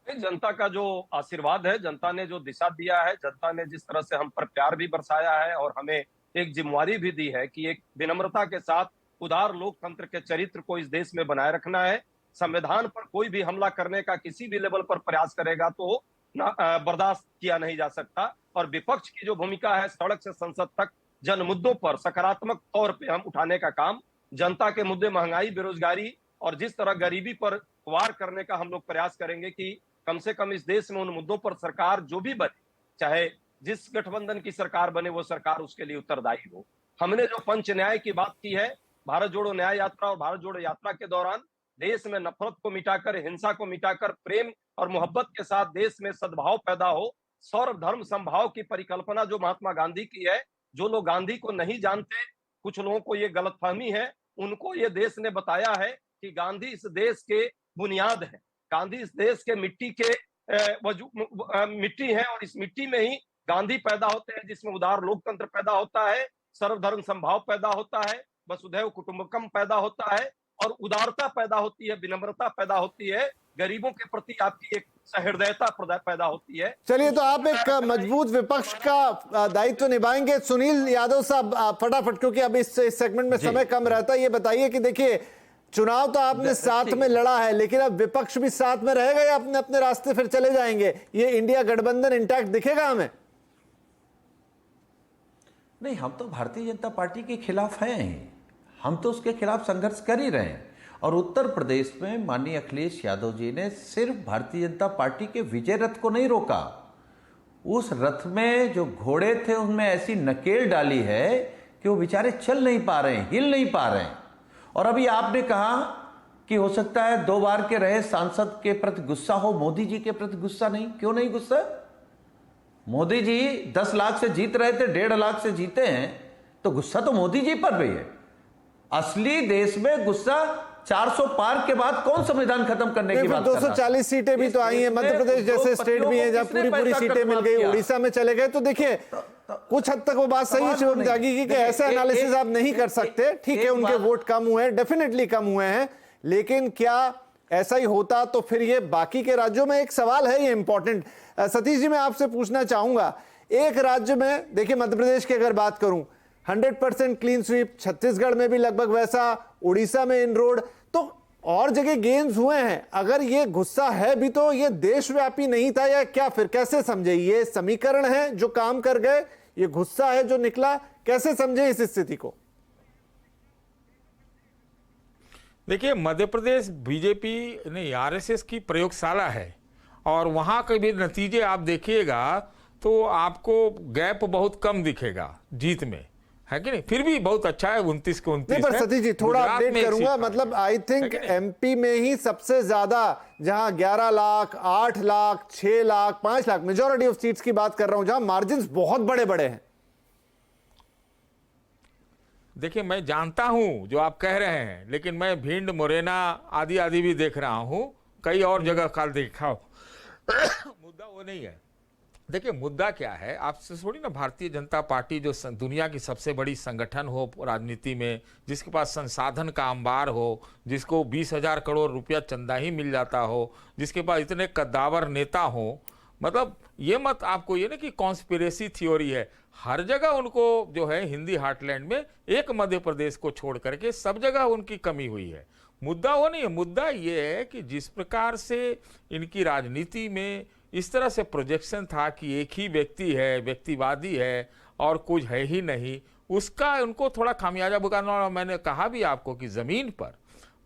जनता का जो आशीर्वाद है, जनता ने जो दिशा दिया है, जनता ने जिस तरह से हम पर प्यार भी बरसाया है और हमें एक जिम्मेवारी भी दी है कि एक विनम्रता के साथ उदार लोकतंत्र के चरित्र को इस देश में बनाए रखना है। संविधान पर कोई भी हमला करने का किसी भी लेवल पर प्रयास करेगा तो बर्दाश्त किया नहीं जा सकता। और विपक्ष की जो भूमिका है, सड़क से संसद तक जन मुद्दों पर सकारात्मक तौर पे हम उठाने का काम, जनता के मुद्दे, महंगाई, बेरोजगारी और जिस तरह गरीबी पर वार करने का हम लोग प्रयास करेंगे कि कम से कम इस देश में उन मुद्दों पर सरकार जो भी बने, चाहे जिस गठबंधन की सरकार बने, वो सरकार उसके लिए उत्तरदायी हो। हमने जो पंच न्याय की बात की है, भारत जोड़ो न्याय यात्रा और भारत जोड़ो यात्रा के दौरान देश में नफरत को मिटाकर, हिंसा को मिटाकर, प्रेम और मोहब्बत के साथ देश में सद्भाव पैदा हो, सर्व धर्म संभाव की परिकल्पना जो महात्मा गांधी की है। जो लोग गांधी को नहीं जानते, कुछ लोगों को ये गलतफहमी है, उनको ये देश ने बताया है कि गांधी इस देश के बुनियाद है, गांधी इस देश के मिट्टी है, और इस मिट्टी में ही गांधी पैदा होते हैं, जिसमें उदार लोकतंत्र पैदा होता है, सर्वधर्म संभाव पैदा होता है, वसुधैव कुटुंबकम पैदा होता है, और उदारता पैदा होती है, विनम्रता पैदा होती है, गरीबों के प्रति आपकी एक सहृदयता पैदा होती है। चलिए, तो आप एक मजबूत विपक्ष का दायित्व निभाएंगे। सुनील यादव साहब, फटाफट, क्योंकि अब इस सेगमेंट में समय कम रहता है, ये बताइए कि देखिए, चुनाव तो आपने साथ में लड़ा है, लेकिन अब विपक्ष भी साथ में रहेगा या अपने अपने रास्ते फिर चले जाएंगे? ये इंडिया गठबंधन इंटैक्ट दिखेगा हमें? नहीं, हम तो भारतीय जनता पार्टी के खिलाफ हैं, हम तो उसके खिलाफ संघर्ष कर ही रहे हैं। और उत्तर प्रदेश में माननीय अखिलेश यादव जी ने सिर्फ भारतीय जनता पार्टी के विजय रथ को नहीं रोका, उस रथ में जो घोड़े थे उनमें ऐसी नकेल डाली है कि वो बेचारे चल नहीं पा रहे हैं, हिल नहीं पा रहे हैं। और अभी आपने कहा कि हो सकता है 2 बार के रहे सांसद के प्रति गुस्सा हो, मोदी जी के प्रति गुस्सा नहीं। क्यों नहीं गुस्सा? मोदी जी 10 लाख से जीत रहे थे, 1.5 लाख से जीते हैं, तो गुस्सा तो मोदी जी पर भी है। असली देश में गुस्सा 400 पार के बाद कौन संविधान खत्म करने की बात कर रहा है? 240 सीटें भी तो आई हैं, मध्य प्रदेश जैसे स्टेट भी है जहां पूरी सीटें मिल गई, उड़ीसा में चले गए। तो देखिए, कुछ हद तक वो बात सही है शिवम त्यागी की कि ऐसा एनालिसिस आप नहीं कर सकते। ठीक है, उनके वोट कम हुए हैं, डेफिनेटली कम हुए हैं, लेकिन क्या ऐसा ही होता तो फिर ये बाकी के राज्यों में? एक सवाल है ये इंपॉर्टेंट। सतीश जी, मैं आपसे पूछना चाहूंगा, एक राज्य में देखिए, मध्य प्रदेश की अगर बात करूं, 100% क्लीन स्वीप, छत्तीसगढ़ में भी लगभग वैसा, उड़ीसा में इनरोड, तो और जगह गेम्स हुए हैं। अगर ये गुस्सा है भी तो ये देशव्यापी नहीं था या क्या? फिर कैसे समझे? ये समीकरण है जो काम कर गए, ये गुस्सा है जो निकला, कैसे समझे इस स्थिति को? देखिए, मध्य प्रदेश बीजेपी नहीं, आरएसएस की प्रयोगशाला है, और वहां के भी नतीजे आप देखिएगा तो आपको गैप बहुत कम दिखेगा जीत में, है कि नहीं? फिर भी बहुत अच्छा है, 29 को 29 पर सतीश जी, थोड़ा अपडेट करूंगा, मतलब आई थिंक एमपी में ही सबसे ज्यादा, जहां 11 lakh, 8 lakh, 6 lakh, 5 lakh, majority of seats की बात कर रहा हूं, जहां मार्जिन्स बहुत बड़े बड़े हैं। देखिए, मैं जानता हूं जो आप कह रहे हैं, लेकिन मैं भिंड, मुरैना आदि भी देख रहा हूं, कई और जगह का देखा मुद्दा वो नहीं है। देखिए, मुद्दा क्या है, आपसे थोड़ी ना, भारतीय जनता पार्टी जो दुनिया की सबसे बड़ी संगठन हो राजनीति में, जिसके पास संसाधन का अंबार हो, जिसको 20,000 करोड़ रुपया चंदा ही मिल जाता हो, जिसके पास इतने कद्दावर नेता हो, मतलब ये मत आपको ये ना कि कॉन्स्पिरेसी थ्योरी है, हर जगह उनको जो है हिंदी हार्टलैंड में, एक मध्य प्रदेश को छोड़ करके सब जगह उनकी कमी हुई है। मुद्दा वो नहीं है, मुद्दा ये है कि जिस प्रकार से इनकी राजनीति में इस तरह से प्रोजेक्शन था कि एक ही व्यक्ति है, व्यक्तिवादी है और कुछ है ही नहीं, उसका उनको थोड़ा खामियाजा भुगतना। और मैंने कहा भी आपको कि जमीन पर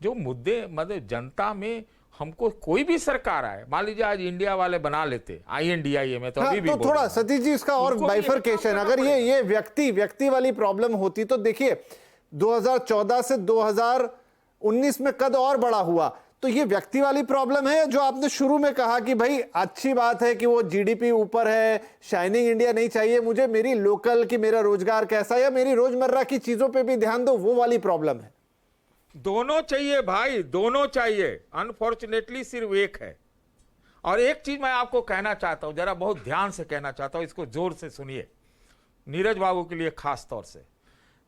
जो मुद्दे, मतलब जनता में, हमको कोई भी सरकार आए, मान लीजिए आज इंडिया वाले बना लेते INDIA में, तो अभी भी तो थोड़ा सतीश जी इसका और बाइफरकेशन, अगर ये व्यक्ति वाली प्रॉब्लम होती तो देखिए 2014 से 2019 में कद और बड़ा हुआ, तो ये व्यक्ति वाली प्रॉब्लम है जो आपने शुरू में कहा कि भाई अच्छी बात है कि वो GDP ऊपर है, शाइनिंग इंडिया नहीं चाहिए मुझे, मेरी लोकल की मेरा रोजगार कैसा या मेरी रोजमर्रा की चीजों पे भी ध्यान दो, वो वाली प्रॉब्लम है? दोनों चाहिए भाई, दोनों चाहिए। अनफॉर्चुनेटली सिर्फ एक है। और एक चीज मैं आपको कहना चाहता हूं, जरा बहुत ध्यान से कहना चाहता हूं, इसको जोर से सुनिए, नीरज बाबू के लिए खास तौर से।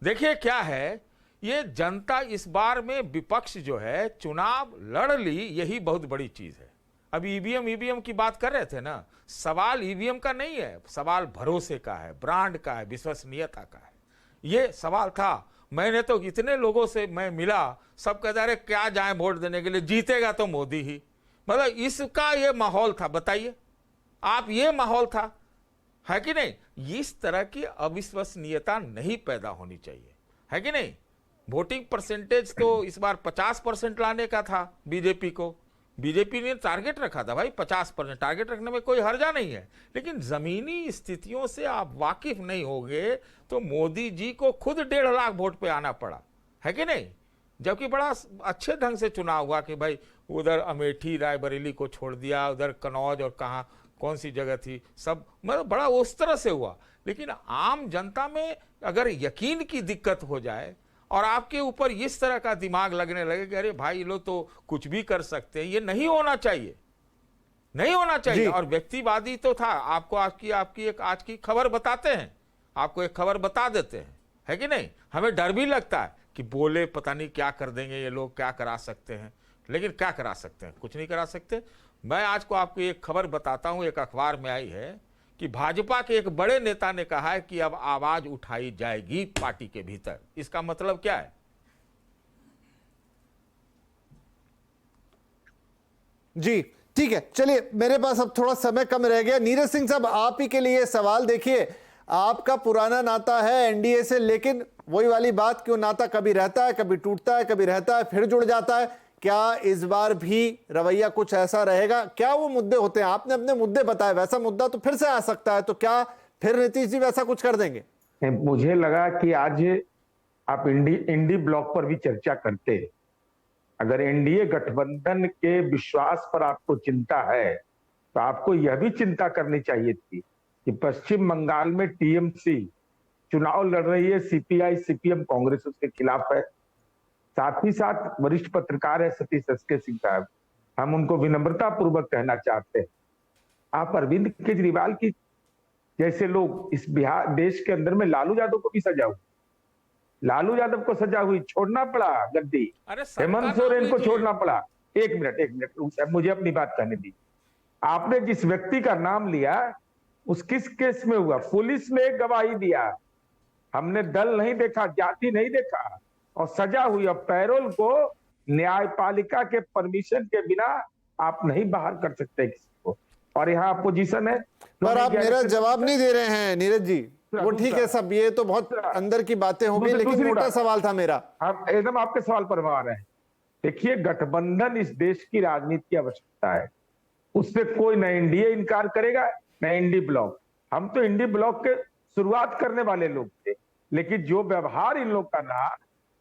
देखिए क्या है, ये जनता इस बार में विपक्ष जो है चुनाव लड़ ली, यही बहुत बड़ी चीज है। अब ईवीएम की बात कर रहे थे ना, सवाल ईवीएम का नहीं है, सवाल भरोसे का है, ब्रांड का है, विश्वसनीयता का है। ये सवाल था। मैंने तो इतने लोगों से मैं मिला, सब कहते रहे क्या जाए वोट देने के लिए, जीतेगा तो मोदी ही, मतलब इसका ये माहौल था। बताइए आप, ये माहौल था, है कि नहीं? इस तरह की अविश्वसनीयता नहीं पैदा होनी चाहिए, है कि नहीं? वोटिंग परसेंटेज तो इस बार 50% लाने का था बीजेपी को, बीजेपी ने टारगेट रखा था भाई 50%, टारगेट रखने में कोई हर्जा नहीं है, लेकिन जमीनी स्थितियों से आप वाकिफ नहीं होंगे तो मोदी जी को खुद 1.5 लाख वोट पे आना पड़ा, है कि नहीं? जबकि बड़ा अच्छे ढंग से चुनाव हुआ कि भाई उधर अमेठी रायबरेली को छोड़ दिया, उधर कन्नौज और कहाँ कौन सी जगह थी, सब मतलब बड़ा उस तरह से हुआ। लेकिन आम जनता में अगर यकीन की दिक्कत हो जाए और आपके ऊपर इस तरह का दिमाग लगने लगे कि अरे भाई लोग तो कुछ भी कर सकते हैं, ये नहीं होना चाहिए, नहीं होना चाहिए। और व्यक्तिवादी तो था। आपको आपकी एक आज की खबर बताते हैं, आपको एक खबर बता देते हैं, है कि नहीं? हमें डर भी लगता है कि बोले पता नहीं क्या कर देंगे ये लोग, क्या करा सकते हैं, लेकिन क्या करा सकते हैं? कुछ नहीं करा सकते। मैं आज को आपको एक खबर बताता हूं, एक अखबार में आई है कि भाजपा के एक बड़े नेता ने कहा है कि अब आवाज उठाई जाएगी पार्टी के भीतर। इसका मतलब क्या है? जी ठीक है, चलिए मेरे पास अब थोड़ा समय कम रह गया। नीरज सिंह साहब, आप ही के लिए सवाल। देखिए, आपका पुराना नाता है एनडीए से, लेकिन वही वाली बात कि वो नाता कभी रहता है, कभी टूटता है, कभी रहता है, फिर जुड़ जाता है। क्या इस बार भी रवैया कुछ ऐसा रहेगा? क्या वो मुद्दे होते हैं? आपने अपने मुद्दे बताए, वैसा मुद्दा तो फिर से आ सकता है, तो क्या फिर नीतीश जी वैसा कुछ कर देंगे? मुझे लगा कि आज आप इंडी ब्लॉक पर भी चर्चा करते। अगर एनडीए गठबंधन के विश्वास पर आपको चिंता है तो आपको यह भी चिंता करनी चाहिए थी कि पश्चिम बंगाल में टीएमसी चुनाव लड़ रही है, सीपीआई सीपीएम कांग्रेस उसके खिलाफ है। साथ ही साथ वरिष्ठ पत्रकार है सतीश एसके सिंह साहब, हम उनको विनम्रता पूर्वक कहना चाहते हैं, आप अरविंद केजरीवाल की जैसे लोग इस बिहार देश के अंदर में लालू यादव को भी सजा हुई, लालू यादव को सजा हुई, छोड़ना पड़ा गद्दी, हेमंत सोरेन को छोड़ना पड़ा। एक मिनट मुझे अपनी बात कहने दी। आपने जिस व्यक्ति का नाम लिया उस किस केस में हुआ? पुलिस ने गवाही दिया, हमने दल नहीं देखा, जाति नहीं देखा, और सजा हुई। और पैरोल को न्यायपालिका के परमिशन के बिना आप नहीं बाहर कर सकते किसी को। और यहाँ अपोजिशन है। पर आप मेरा जवाब नहीं दे रहे हैं नीरज जी। वो ठीक है सब, ये तो बहुत अंदर की बातें होंगी, लेकिन मोटा सवाल था मेरा। हम एकदम आपके सवाल पर आ रहे हैं। देखिए, गठबंधन इस देश की राजनीति की आवश्यकता है, उससे कोई न एनडीए इनकार करेगा न इंडी ब्लॉक। हम तो इंडी ब्लॉक के शुरुआत करने वाले लोग थे, लेकिन जो व्यवहार इन लोग का रहा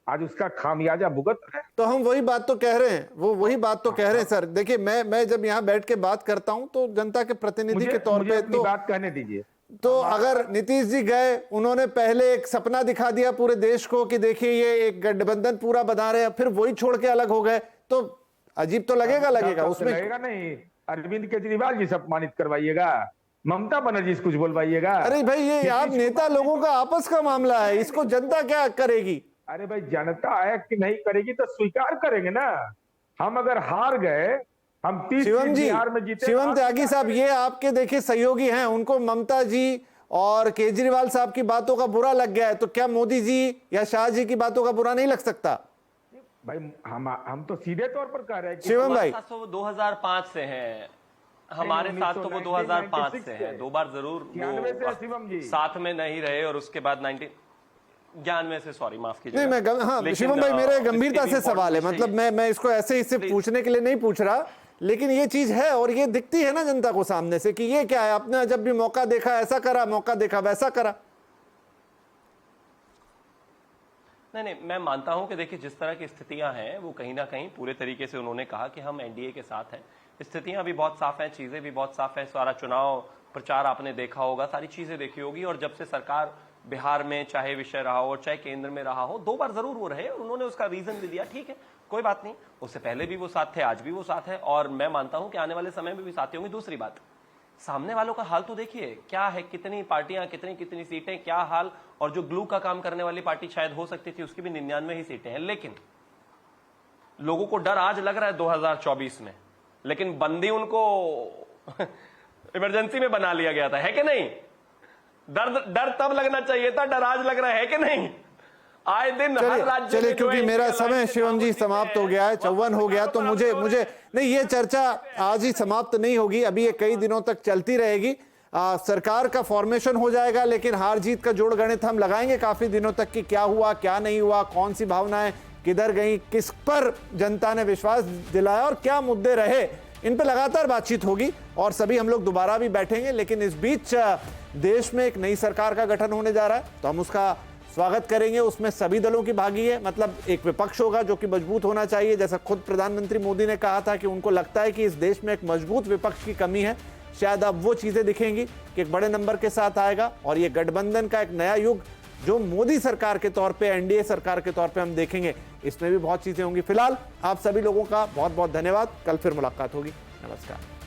आज उसका खामियाजा भुगत है। तो हम वही बात तो कह रहे हैं, वो वही बात तो कह रहे हैं सर। देखिए, मैं जब यहाँ बैठ के बात करता हूँ तो जनता के प्रतिनिधि के तौर पे तो बात कहने दीजिए। तो अगर नीतीश जी गए, उन्होंने पहले एक सपना दिखा दिया पूरे देश को कि देखिए ये एक गठबंधन पूरा बना रहे हैं, फिर वही छोड़ के अलग हो गए, तो अजीब तो लगेगा उसमें। लगेगा नहीं, अरविंद केजरीवाल जी से अपमानित करवाइएगा, ममता बनर्जी से कुछ बोलवाइएगा। अरे भाई, ये आप नेता लोगों का आपस का मामला है, इसको जनता क्या करेगी? अरे भाई, जनता एक्ट नहीं करेगी तो स्वीकार करेंगे ना। हम अगर हार गए, हम 30 शिवम जी, बिहार में जीते, शिवम त्यागी साहब, ये आपके देखिए सहयोगी हैं, उनको ममता जी और केजरीवाल साहब की बातों का बुरा लग गया है, तो क्या मोदी जी या शाह जी की बातों का बुरा नहीं लग सकता? भाई हम तो सीधे तौर पर कह रहे हैं कि शिवम भाई, 2005 से हैं, हमारे साथ तो वो 2005 से हैं। 2 बार जरूर वो साथ में नहीं रहे, और उसके बाद 1991 से, सॉरी माफ कीजिए। नहीं मैं हाँ शिवम भाई, मेरे गंभीरता से सवाल है, मतलब मैं इसको ऐसे इससे पूछने के लिए नहीं पूछ रहा, लेकिन ये चीज है और ये दिखती है ना जनता को सामने से कि ये क्या है, अपना जब भी मौका देखा ऐसा करा, मौका देखा वैसा करा। नहीं, मैं मानता हूं कि देखिए जिस तरह की स्थितियां हैं वो कहीं ना कहीं पूरे तरीके से उन्होंने कहा कि हम एनडीए के साथ हैं। स्थितियां भी बहुत साफ हैं, चीजें भी बहुत साफ हैं, सारा चुनाव प्रचार आपने देखा होगा, सारी चीजें देखी होगी। और जब से सरकार बिहार में चाहे विषय रहा हो और चाहे केंद्र में रहा हो, 2 बार जरूर वो रहे और उन्होंने उसका रीजन भी दिया, ठीक है कोई बात नहीं। उससे पहले भी वो साथ थे, आज भी वो साथ है, और मैं मानता हूं कि आने वाले समय में भी साथ होंगे। दूसरी बात, सामने वालों का हाल तो देखिए क्या है, कितनी पार्टियां, कितनी सीटें, क्या हाल। और जो ग्लू का काम करने वाली पार्टी शायद हो सकती थी, उसकी भी 99 ही सीटें हैं। लेकिन लोगों को डर आज लग रहा है 2024 में, लेकिन बंदी उनको इमरजेंसी में बना लिया गया था, है कि नहीं? डर तब लगना चाहिए था, डर आज लग रहा है कि नहीं? आए दिन हर राज्य। चलिए, क्योंकि मेरा समय शिवम जी समाप्त हो गया है, 54 हो गया, तो मुझे नहीं, ये चर्चा आज ही समाप्त नहीं होगी, अभी ये कई दिनों तक चलती रहेगी। सरकार का फॉर्मेशन हो जाएगा, लेकिन हार जीत का जोड़ गणित हम लगाएंगे काफी दिनों तक कि क्या हुआ क्या नहीं हुआ, कौन सी भावनाएं किधर गई, किस पर जनता ने विश्वास दिलाया और क्या मुद्दे रहे, इन पर लगातार बातचीत होगी और सभी हम लोग दोबारा भी बैठेंगे। लेकिन इस बीच देश में एक नई सरकार का गठन होने जा रहा है, तो हम उसका स्वागत करेंगे। उसमें सभी दलों की भागी है, मतलब एक विपक्ष होगा जो कि मजबूत होना चाहिए, जैसा खुद प्रधानमंत्री मोदी ने कहा था कि उनको लगता है कि इस देश में एक मजबूत विपक्ष की कमी है। शायद अब वो चीजें दिखेंगी कि एक बड़े नंबर के साथ आएगा और ये गठबंधन का एक नया युग जो मोदी सरकार के तौर पे, एनडीए सरकार के तौर पे हम देखेंगे, इसमें भी बहुत चीजें होंगी। फिलहाल आप सभी लोगों का बहुत बहुत धन्यवाद, कल फिर मुलाकात होगी, नमस्कार।